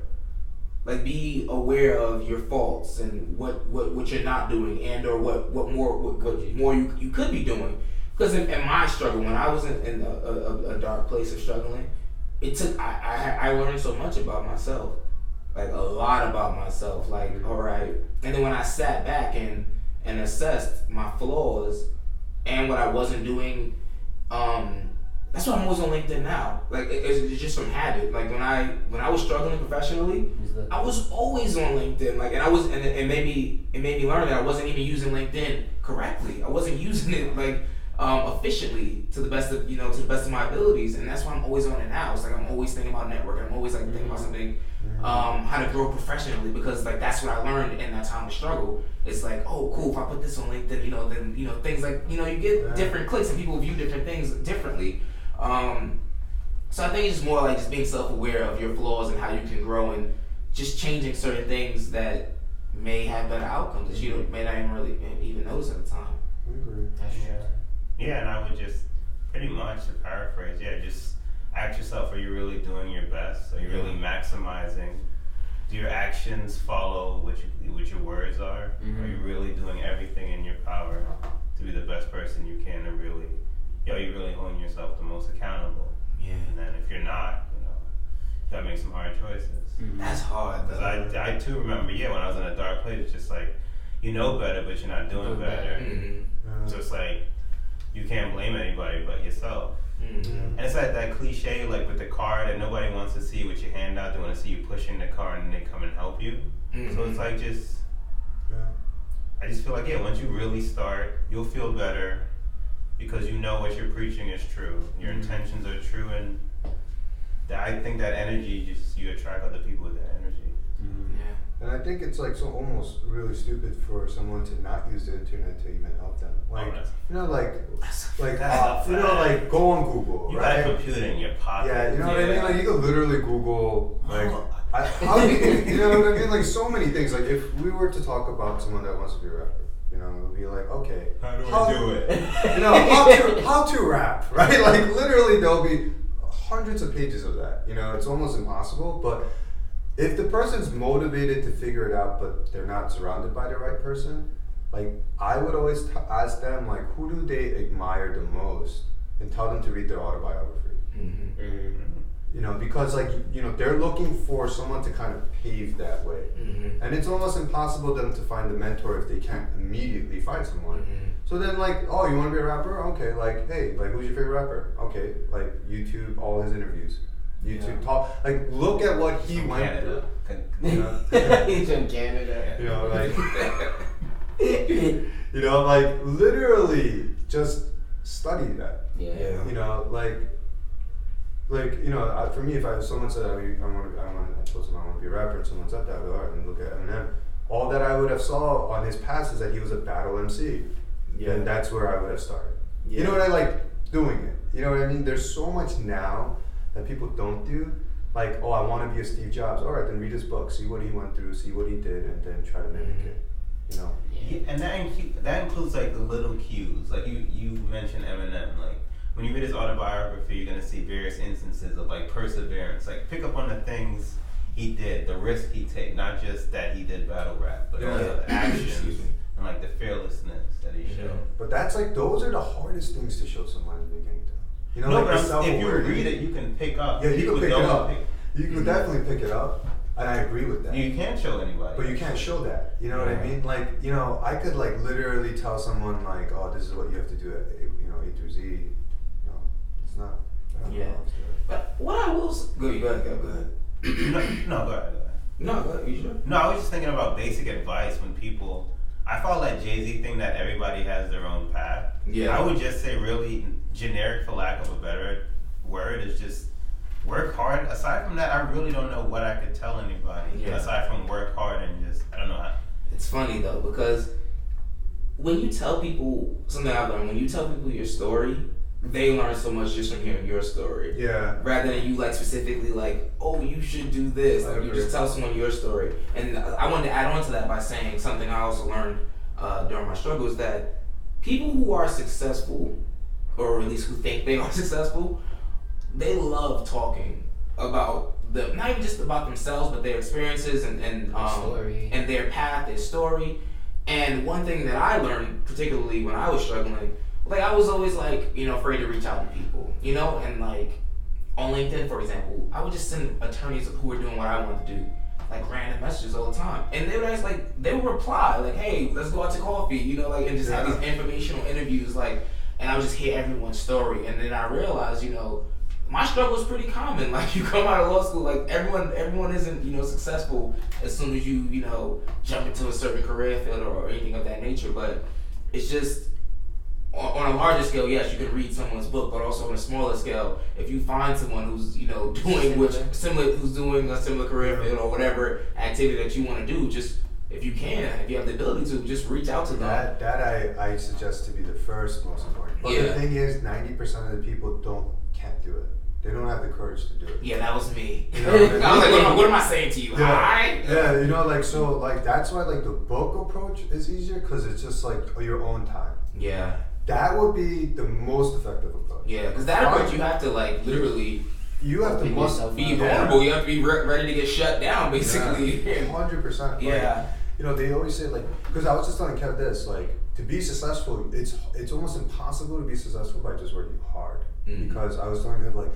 Like, be aware of your faults and what you're not doing, and or what more you could be doing. Because in my struggle, when I was in a dark place of struggling, it took I learned so much about myself, like a lot about myself. Like, all right, and then when I sat back and assessed my flaws and what I wasn't doing, that's why I'm always on LinkedIn now. Like, it's just from habit. Like, when I was struggling professionally, I was always on LinkedIn. Like, and it made me learn that I wasn't even using LinkedIn correctly. I wasn't using it like efficiently to the best of my abilities, and that's why I'm always on it now. It's like I'm always thinking about networking. I'm always like thinking about something, how to grow professionally, because like that's what I learned in that time of struggle. It's like, oh, cool, if I put this on LinkedIn, then things like, you get different clicks and people view different things differently. So I think it's just more like just being self-aware of your flaws and how you can grow, and just changing certain things that may have better outcomes that you may not even really even notice at the time. That's true. Yeah, and I would just pretty much, to paraphrase, just ask yourself, are you really doing your best? Are you really maximizing? Do your actions follow what your words are? Mm-hmm. Are you really doing everything in your power to be the best person you can, and really, you really holding yourself the most accountable? Yeah. And then if you're not, you gotta make some hard choices. Mm-hmm. That's hard, though. I too remember, when I was in a dark place, it's just like, better, but you're not doing better. Mm-hmm. So it's like, you can't blame anybody but yourself. Mm-hmm. And it's like that cliche, like with the car, that nobody wants to see with your hand out. They want to see you pushing the car, and then they come and help you. Mm-hmm. So it's like I just feel like, once you really start, you'll feel better, because you know what you're preaching is true. Your intentions are true, and I think that energy, you attract other people with that energy. Mm-hmm. Yeah. And I think it's like so almost really stupid for someone to not use the internet to even help them. Like, like go on Google. You right? got a computer in your pocket. Yeah, you know what I mean? Like, you could literally Google, like, you know what I mean? Like, so many things. Like, if we were to talk about someone that wants to be a rapper, it would be like, okay, how do I do it? How to rap, right? Like, literally, there'll be hundreds of pages of that. It's almost impossible, but if the person's motivated to figure it out, but they're not surrounded by the right person, like, I would always ask them, like, who do they admire the most, and tell them to read their autobiography. Mm-hmm. Mm-hmm. Because, like, they're looking for someone to kind of pave that way. Mm-hmm. And it's almost impossible for them to find a mentor if they can't immediately find someone. Mm-hmm. So then, like, oh, you want to be a rapper? Okay, like, hey, like, who's your favorite rapper? Okay, like, YouTube all his interviews. YouTube talk, like, look at what he went through. He's from Canada. Like, You know, like literally just study that. Yeah. You know, like you know, for me, if someone said I told someone I want to be a rapper, and someone said that, I'd go, all right, then look at Eminem. All that I would have saw on his past is that he was a battle MC. Yeah. And that's where I would have started. Yeah. You know what I like doing it. You know what I mean? There's so much now that people don't do. Like, oh, I want to be a Steve Jobs. All right, then read his book, see what he went through, see what he did, and then try to mimic it. You know? Yeah, and that includes like the little cues. Like you mentioned Eminem. Like when you read his autobiography, you're gonna see various instances of like perseverance. Like pick up on the things he did, the risk he take, not just that he did battle rap, but also the actions and like the fearlessness that he showed. But that's like, those are the hardest things to show someone in the beginning, though. You know, No, like but if you read it, you can pick up. Yeah, you can People pick it don't up. pick- You can definitely pick it up, and I agree with that. You can't show anybody. But you can't show that. You know what I mean? Like, you know, I could like literally tell someone like, oh, this is what you have to do at A through Z. You know, it's not. I don't know. But what I will go ahead. No, go ahead. No, go ahead. You sure? No, I was just thinking about basic advice when people. I follow that Jay-Z thing that everybody has their own path. Yeah. I would just say really generic, for lack of a better word, is just work hard. Aside from that, I really don't know what I could tell anybody. Yeah. Aside from work hard and just, I don't know how. It's funny though, because when you tell people something I've learned, when you tell people your story, they learn so much just from hearing your story. Yeah. Rather than you like specifically like, oh, you should do this. Like you just tell someone your story. And I wanted to add on to that by saying something I also learned during my struggle is that people who are successful, or at least who think they are successful, they love talking about not even just about themselves, but their experiences and story. And their path, their story. And one thing that I learned, particularly when I was struggling, like I was always like, afraid to reach out to people, and like on LinkedIn, for example, I would just send attorneys who were doing what I wanted to do, like random messages all the time, and they would ask, like, they would reply like, hey, let's go out to coffee, and just have these informational interviews, like, and I would just hear everyone's story, and then I realized, my struggle is pretty common. Like, you come out of law school, like everyone isn't successful as soon as you jump into a certain career field or anything of that nature, but it's just on a larger scale, yes, you can read someone's book, but also on a smaller scale, if you find someone who's who's doing a similar career field or whatever activity that you want to do, just if you have the ability to, just reach out to them. That I suggest to be the first most important. But the thing is, 90% of the people can't do it. They don't have the courage to do it. Yeah, that was me. I was like, what am I saying to you? Yeah, Hi? yeah, so that's why the book approach is easier, because it's just like your own time. Yeah. That would be the most effective approach. Yeah, because that approach, you have to literally. You have to be vulnerable. You have to be ready to get shut down, basically. 100%. Yeah. They always say because I was just telling Kev this, to be successful, it's almost impossible to be successful by just working hard. Mm-hmm. Because I was telling him what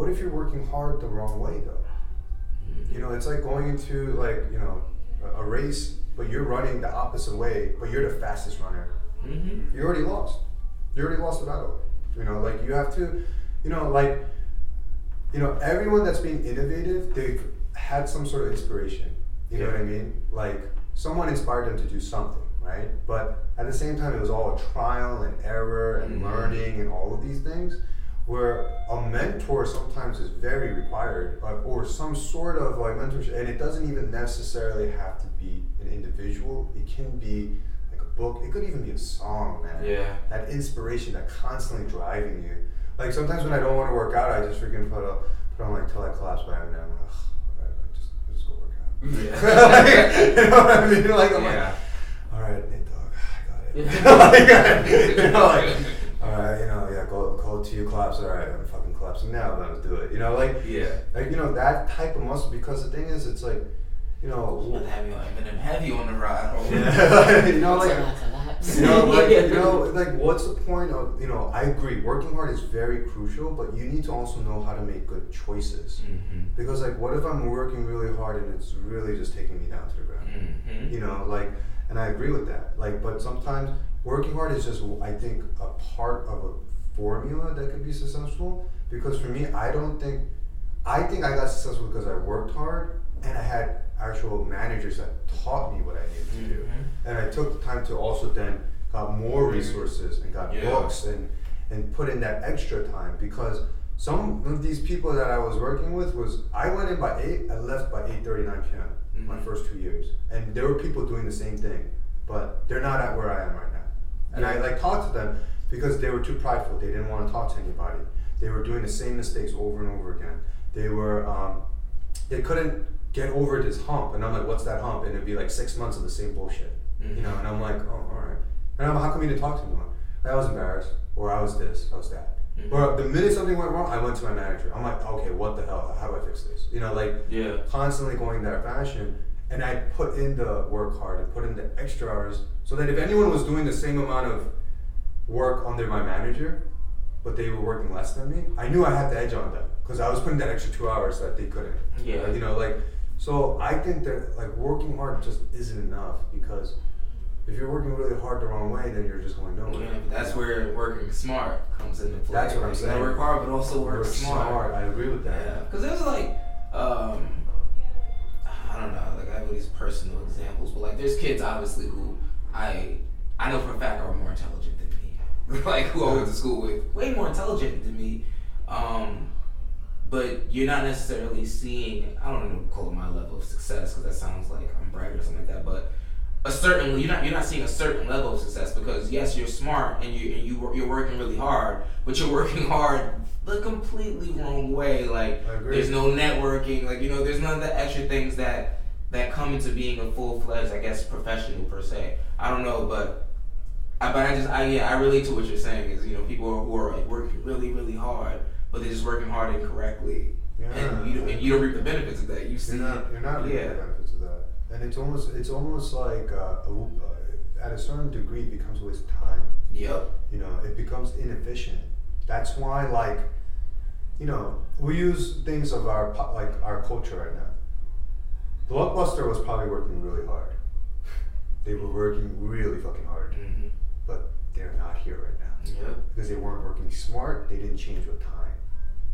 if you're working hard the wrong way though? Mm-hmm. It's like going into a race, but you're running the opposite way, but you're the fastest runner. Mm-hmm. You already lost. You already lost the battle. You have to, everyone that's being innovative, they've had some sort of inspiration. You know what I mean? Someone inspired them to do something, right? But at the same time, it was all trial and error and learning and all of these things, where a mentor sometimes is very required, or some sort of mentorship. And it doesn't even necessarily have to be an individual. It can be book. It could even be a song, man. Yeah. That inspiration, that constantly driving you. Sometimes when I don't want to work out, I just freaking put on Till I Collapse by Eminem. I'm like, alright, just go work out. Yeah. You know what I mean? I'm like, alright, Nate Dogg, I got it. Alright, go to your collapse. Alright, I'm fucking collapsing now. Let's do it. That type of muscle. Because the thing is, it's heavy on the ride home. What's the point of, I agree, working hard is very crucial, but you need to also know how to make good choices. Mm-hmm. Because what if I'm working really hard and it's really just taking me down to the ground? Mm-hmm. And I agree with that. But sometimes working hard is just, I think, a part of a formula that could be successful. Because for me, I think I got successful because I worked hard and I actual managers that taught me what I needed to do. And I took time to also then got more resources and got books and put in that extra time, because some of these people that I was working with I went in by 8, I left by 8:39 p.m. My first 2 years. And there were people doing the same thing, but they're not at where I am right now. And I like talked to them because they were too prideful. They didn't want to talk to anybody. They were doing the same mistakes over and over again. They were, they couldn't get over this hump. And I'm like, what's that hump? And it'd be like 6 months of the same bullshit, you know? And I'm like, oh, all right. And I'm like, how come you didn't talk to me more? I was embarrassed, or I was this, I was that. Or the minute something went wrong, I went to my manager. I'm like, okay, what the hell? How do I fix this? You know, like constantly going that fashion. And I put in the work hard and put in the extra hours so that if anyone was doing the same amount of work under my manager, but they were working less than me, I knew I had the edge on them because I was putting that extra 2 hours that they couldn't. Yeah. You know, like, so I think that like working hard just isn't enough, because if you're working really hard the wrong way, then you're just going nowhere. Yeah, that's where working smart comes into play. That's what I'm saying. You gotta work hard, but also work smart. I agree with that. Yeah, because there's like, I don't know, like I have all these personal examples, but like there's kids obviously who I know for a fact are more intelligent than me. Like who I went to school with, way more intelligent than me. But you're not necessarily seeing, I don't know, call it my level of success, because that sounds like I'm bragging or something like that, but you're not seeing a certain level of success, because yes, you're smart and you're working really hard, but you're working hard the completely wrong way. Like there's no networking, like, you know, there's none of the extra things that come into being a full-fledged, I guess, professional per se. I don't know, but I relate to what you're saying. Is, you know, people who are like working really, really hard, but they're just working hard incorrectly, and you don't reap the benefits of that. You're not reaping the benefits of that. And it's almost like at a certain degree it becomes a waste of time. Yep. You know, it becomes inefficient. That's why, like, you know, we use things of our culture right now. Blockbuster was probably working really hard. They were working really fucking hard, but they're not here right now. Yep. Because they weren't working smart. They didn't change with time.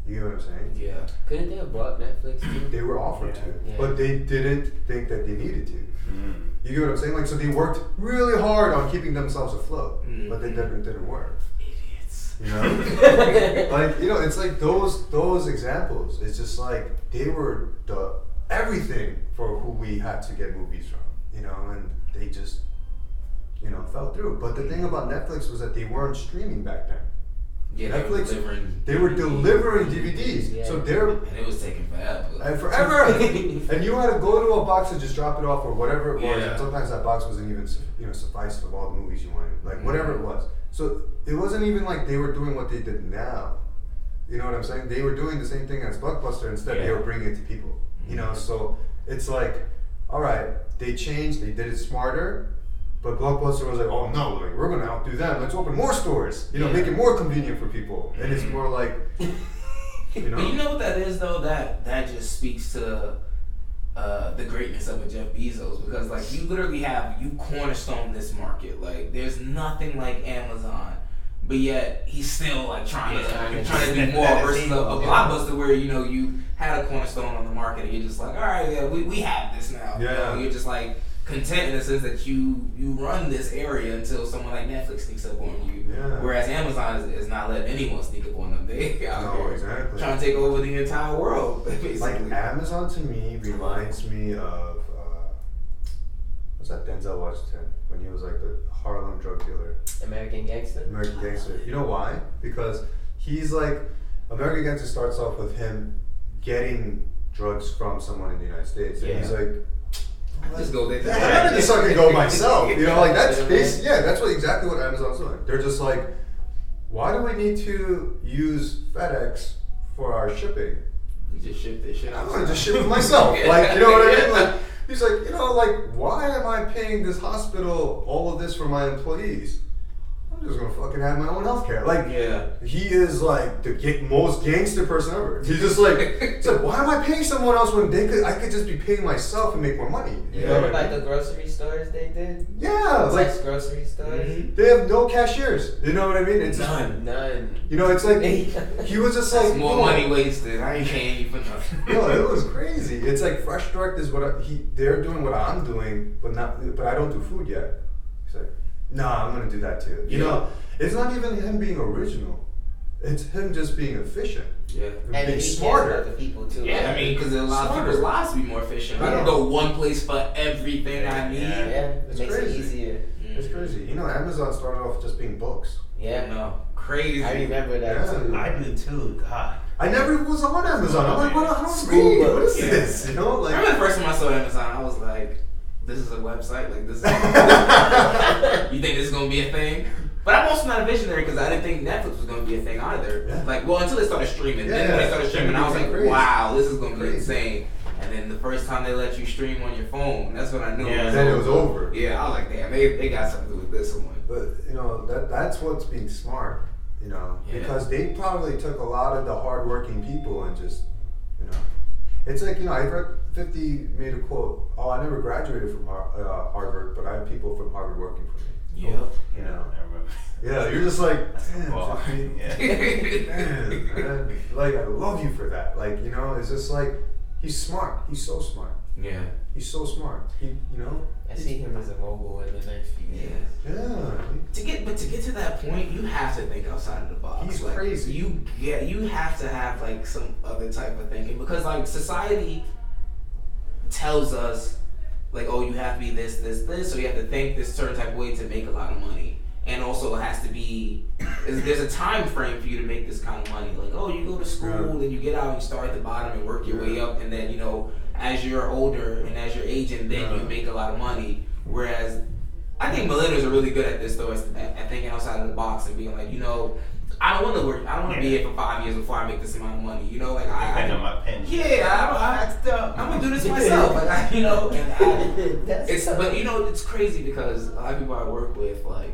You know what I'm saying? Yeah. Couldn't they have bought Netflix too? They were offered to, but they didn't think that they needed to. You get what I'm saying? Like, so they worked really hard on keeping themselves afloat, but they didn't work. Idiots. You know, like, you know, it's like those examples. It's just like they were the everything for who we had to get movies from. You know, and they just, you know, fell through. But the thing about Netflix was that they weren't streaming back then. Yeah, Netflix, they were delivering DVDs. Yeah. So and it was taking forever. Forever. And you had to go to a box and just drop it off, or whatever it was. Yeah. And sometimes that box wasn't even, you know, suffice of all the movies you wanted, like whatever it was. So it wasn't even like they were doing what they did now. You know what I'm saying? They were doing the same thing as Blockbuster. Instead, they were bringing it to people. You know, so it's like, all right, they changed, they did it smarter. But Blockbuster was like, oh no, like, we're gonna outdo them. Let's open more stores. You know, make it more convenient for people. And it's more like, you know. But you know what that is though? That just speaks to the greatness of a Jeff Bezos, because like you cornerstone this market. Like there's nothing like Amazon, but yet he's still like trying to do more versus a Blockbuster where, you know, you had a cornerstone on the market and you're just like, all right, yeah, we have this now. Yeah. You know, you're just like content in the sense that you run this area until someone like Netflix sneaks up on you. Yeah. Whereas Amazon is not letting anyone sneak up on them. They out here exactly. trying to take over the entire world, basically. Like Amazon to me reminds me of what's that Denzel Washington when he was like the Harlem drug dealer. American Gangster. American Gangster. You know why? Because he's like, American Gangster starts off with him getting drugs from someone in the United States, and he's like, just go there. I'm gonna just fucking go myself. You know, like that's that's exactly what Amazon's doing. They're just like, why do we need to use FedEx for our shipping? You just ship this shit. I'm gonna just ship it myself. Like, you know what I mean? Like, he's like, you know, like, why am I paying this hospital all of this for my employees? I'm just gonna fucking have my own healthcare. Like, Yeah. he is like the most gangster person ever. He's just like, it's like, why am I paying someone else when I could just be paying myself and make more money? You You know, what I like mean? the grocery stores they did? Yeah, like, Sex grocery stores? Mhm. they have no cashiers. You know what I mean? It's None. You know, it's like, he was just like, That's more yo, money wasted. I ain't paying you for nothing. No, it was crazy. It's like Fresh Direct is they're doing what I'm doing, but I don't do food yet. He's like, nah, I'm gonna do that too. You know, it's not even him being original. It's him just being efficient. Yeah. And And being he cares smarter. about the people too. Yeah, I mean, because a lot of Smarter. people's lives be more efficient. I Yeah. can go one place for everything I need. Yeah. Yeah, It's it makes crazy. it easier. It's crazy. You know, Amazon started off just being books. Yeah, No, crazy. I remember that Yeah. too. I do too. God. I never was on Amazon. I'm like, what? I don't School read. What books. is Yeah. this? You know, I like. remember the first time I saw Amazon, I was like, this is a website? Like, this is. You think this is going to be a thing? But I'm also not a visionary because I didn't think Netflix was going to be a thing either. Yeah. Like, well, until they started streaming. Then Yeah, when they started streaming, I was like, crazy. wow, this is going to be Crazy. insane. And then the first time they let you stream on your phone, that's when I knew Yeah. Then it was over. Yeah, I was like, damn, they got something to do with this one. But you know that's what's being smart, you know, Yeah. because they probably took a lot of the hardworking people and just, you know, it's like, you know, I heard 50 made a quote. Oh, I never graduated from Harvard, but I have people from Harvard working for me. Yep. You know, I remember. yeah, you're just like, That's the damn, bar. 50, Yeah. damn, man. Like, I love you for that. Like, you know, it's just like, he's smart. He's so smart. Yeah. He's so smart. He, you know. I see him as a mogul in the next few years. Yeah. To get to that point, you have to think outside of the box. He's like, crazy. You have to have like some other type of thinking because like society tells us like, oh, you have to be this, so you have to think this certain type of way to make a lot of money. And also it has to be there's a time frame for you to make this kind of money. Like, oh, you go to school and you get out and you start at the bottom and work your way up, and then, you know, as you're older and as you're aging, then you make a lot of money. Whereas I think millennials are really good at this though, at thinking outside of the box and being like, you know, I don't want to work. I don't want to be here for 5 years before I make this amount of money. You know, like Depending on my pension. I'm gonna do this myself. Like, you know, and That's but you know, it's crazy because a lot of people I work with, like,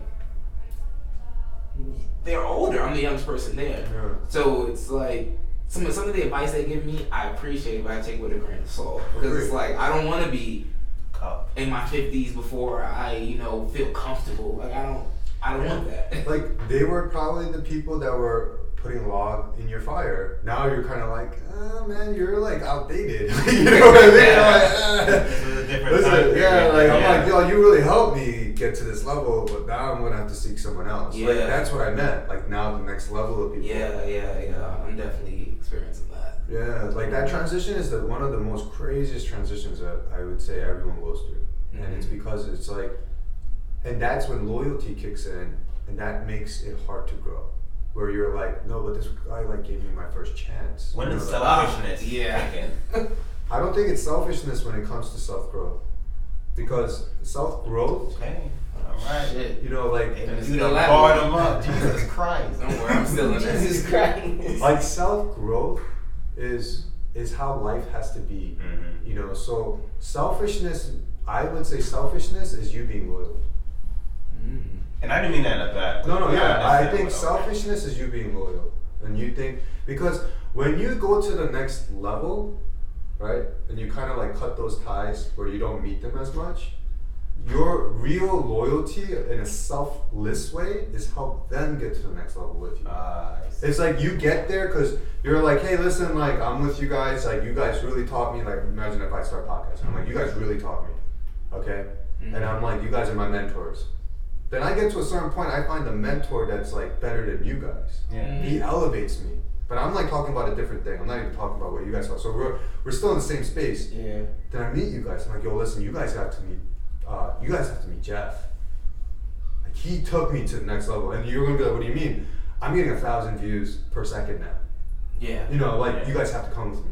they're older. I'm the youngest person there, Yeah. so it's like some of the advice they give me, I appreciate it, but I take it with a grain of salt because it's like I don't want to be in my 50s before I, you know, feel comfortable. Like I don't want that. Like, they were probably the people that were putting log in your fire. Now you're kind of like, oh man, you're like outdated. You know what I mean? This was a different Listen, time yeah, period. like I'm like, yo, you really helped me get to this level, but now I'm gonna have to seek someone else. Like, Yeah. that's what I meant. Like, now the next level of people. Yeah. I'm definitely experiencing that. Yeah, like that transition is one of the most craziest transitions that I would say everyone goes through, and it's because it's like, and that's when loyalty kicks in, and that makes it hard to grow. Where you're like, no, but this guy like gave me my first chance. When You is know, like, selfishness? yeah. kicking? I don't think it's selfishness when it comes to self growth, because self growth, Okay. Alright. Shit. you know, like You done barred them up. Jesus Christ. Don't worry, I'm still in there. Jesus Christ. like self growth is how life has to be. Mhm. You know, so selfishness, I would say selfishness is you being loyal. And I didn't mean that in a bad way. No, yeah, I think Okay. selfishness is you being loyal. And you think, because when you go to the next level, right, and you kind of like cut those ties where you don't meet them as much, your real loyalty in a selfless way is help them get to the next level with you. I see. It's like you get there because you're like, hey, listen, like I'm with you guys. Like you guys really taught me. Like imagine if I start podcasting. I'm like, you guys really taught me, okay? And I'm like, you guys are my mentors. Then I get to a certain point, I find a mentor that's like better than you guys. Yeah. He elevates me. But I'm like talking about a different thing. I'm not even talking about what you guys are. So we're still in the same space. Yeah. Then I meet you guys. I'm like, yo, listen, you guys have to meet Jeff. Like he took me to the next level. And you're gonna be like, what do you mean? I'm getting 1,000 views per second now. Yeah. You know, like you guys have to come with me.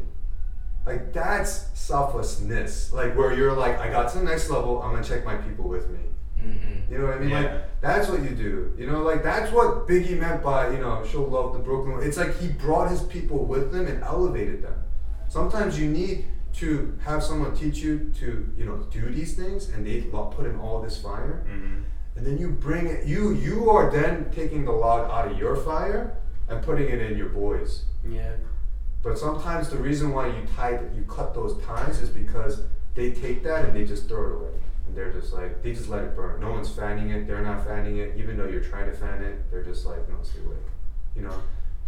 Like that's selflessness. Like where you're like, I got to the next level, I'm gonna check my people with me. You know what I mean? Yeah. Like that's what you do. You know, like that's what Biggie meant by, you know, show love to Brooklyn. It's like he brought his people with him and elevated them. Sometimes you need to have someone teach you to, you know, do these things, and they put in all this fire. Mhm. and then you bring it. You are then taking the log out of your fire and putting it in your boys. Yeah. But sometimes the reason why you cut those ties is because they take that and they just throw it away. And they're just like, they just let it burn. No one's fanning it, they're not fanning it. Even though you're trying to fan it, they're just like, no, stay away. You know?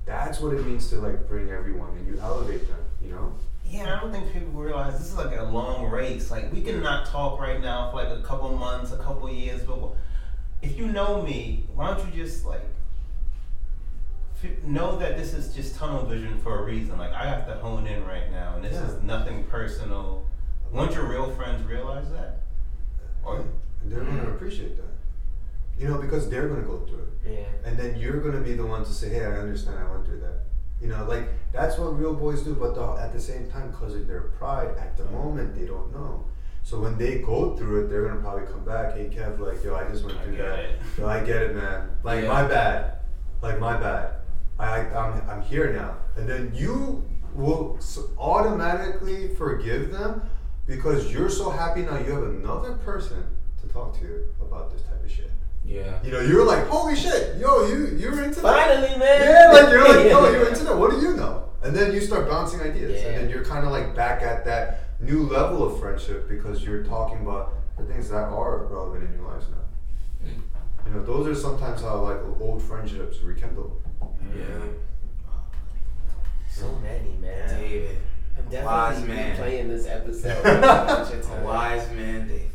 That's what it means to like bring everyone and you elevate them, you know? Yeah, I don't think people realize this is like a long race. Like, we can not talk right now for like a couple months, a couple years, but if you know me, why don't you just like know that this is just tunnel vision for a reason. Like, I have to hone in right now, and this is nothing personal. Won't your real friends realize that? Or they're going to appreciate that. You know, because they're going to go through it. Yeah. And then you're going to be the one to say, hey, I understand, I went through that. You know, like, that's what real boys do, but at the same time, because of their pride, at the moment, they don't know. So when they go through it, they're going to probably come back, hey, Kev, like, yo, I just went through that. Yo, I get it, man. Like, my bad. Like, my bad. I'm here now. And then you will automatically forgive them because you're so happy now you have another person to talk to about this type of shit. Yeah. You know, you're like, holy shit, yo, you're into that. Finally, man. Yeah, like you're like, yo, you're into that. What do you know? And then you start bouncing ideas. Yeah. And then you're kind of like back at that new level of friendship because you're talking about the things that are relevant in your lives now. You know, those are sometimes how like old friendships rekindle. Yeah. So many, man. David. I'm Wise definitely man. playing this episode. A wise man, David.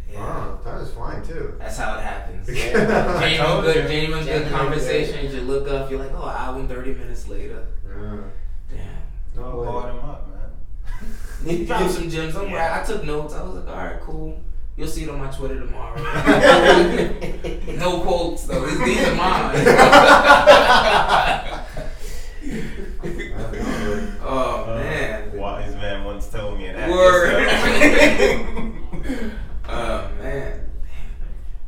Yeah. Wow, time is flying too. That's how it happens. Yeah. Genuine good conversation. You look up, you're like, oh, an hour and 30 minutes later. Yeah. Damn. No way. brought him up, man. You dropped some gems. I'm right. I took notes. I was like, all right, cool. You'll see it on my Twitter tomorrow. No quotes though. These are mine. Oh man. Wise man once told me an Word. Oh man.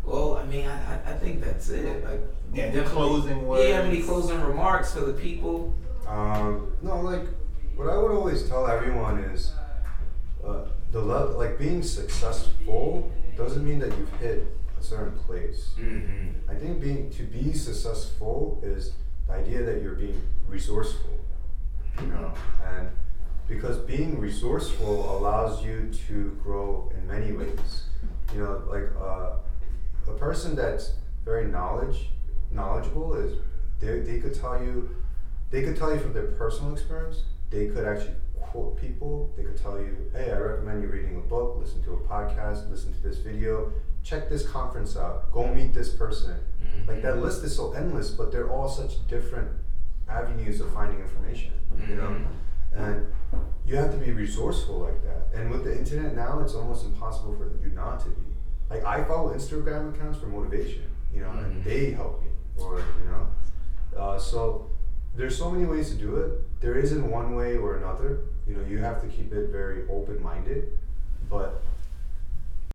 Well, I mean, I think that's it. Like, the closing words. Yeah, you have any closing remarks for the people? No, like what I would always tell everyone is like being successful doesn't mean that you've hit a certain place. Mm-hmm. I think to be successful is the idea that you're being resourceful, you know, and because being resourceful allows you to grow in many ways. You know, like a person that's very knowledgeable is they could tell you from their personal experience. They could actually quote people. They could tell you, hey, I recommend you reading a book, listen to a podcast, listen to this video, check this conference out, go meet this person. Mm-hmm. Like that list is so endless, but they're all such different avenues of finding information, you know? And you have to be resourceful like that. And with the internet now, it's almost impossible for you not to be. Like I follow Instagram accounts for motivation, you know, and they help me, or, you know? So there's so many ways to do it. There isn't one way or another. You know, you have to keep it very open-minded. But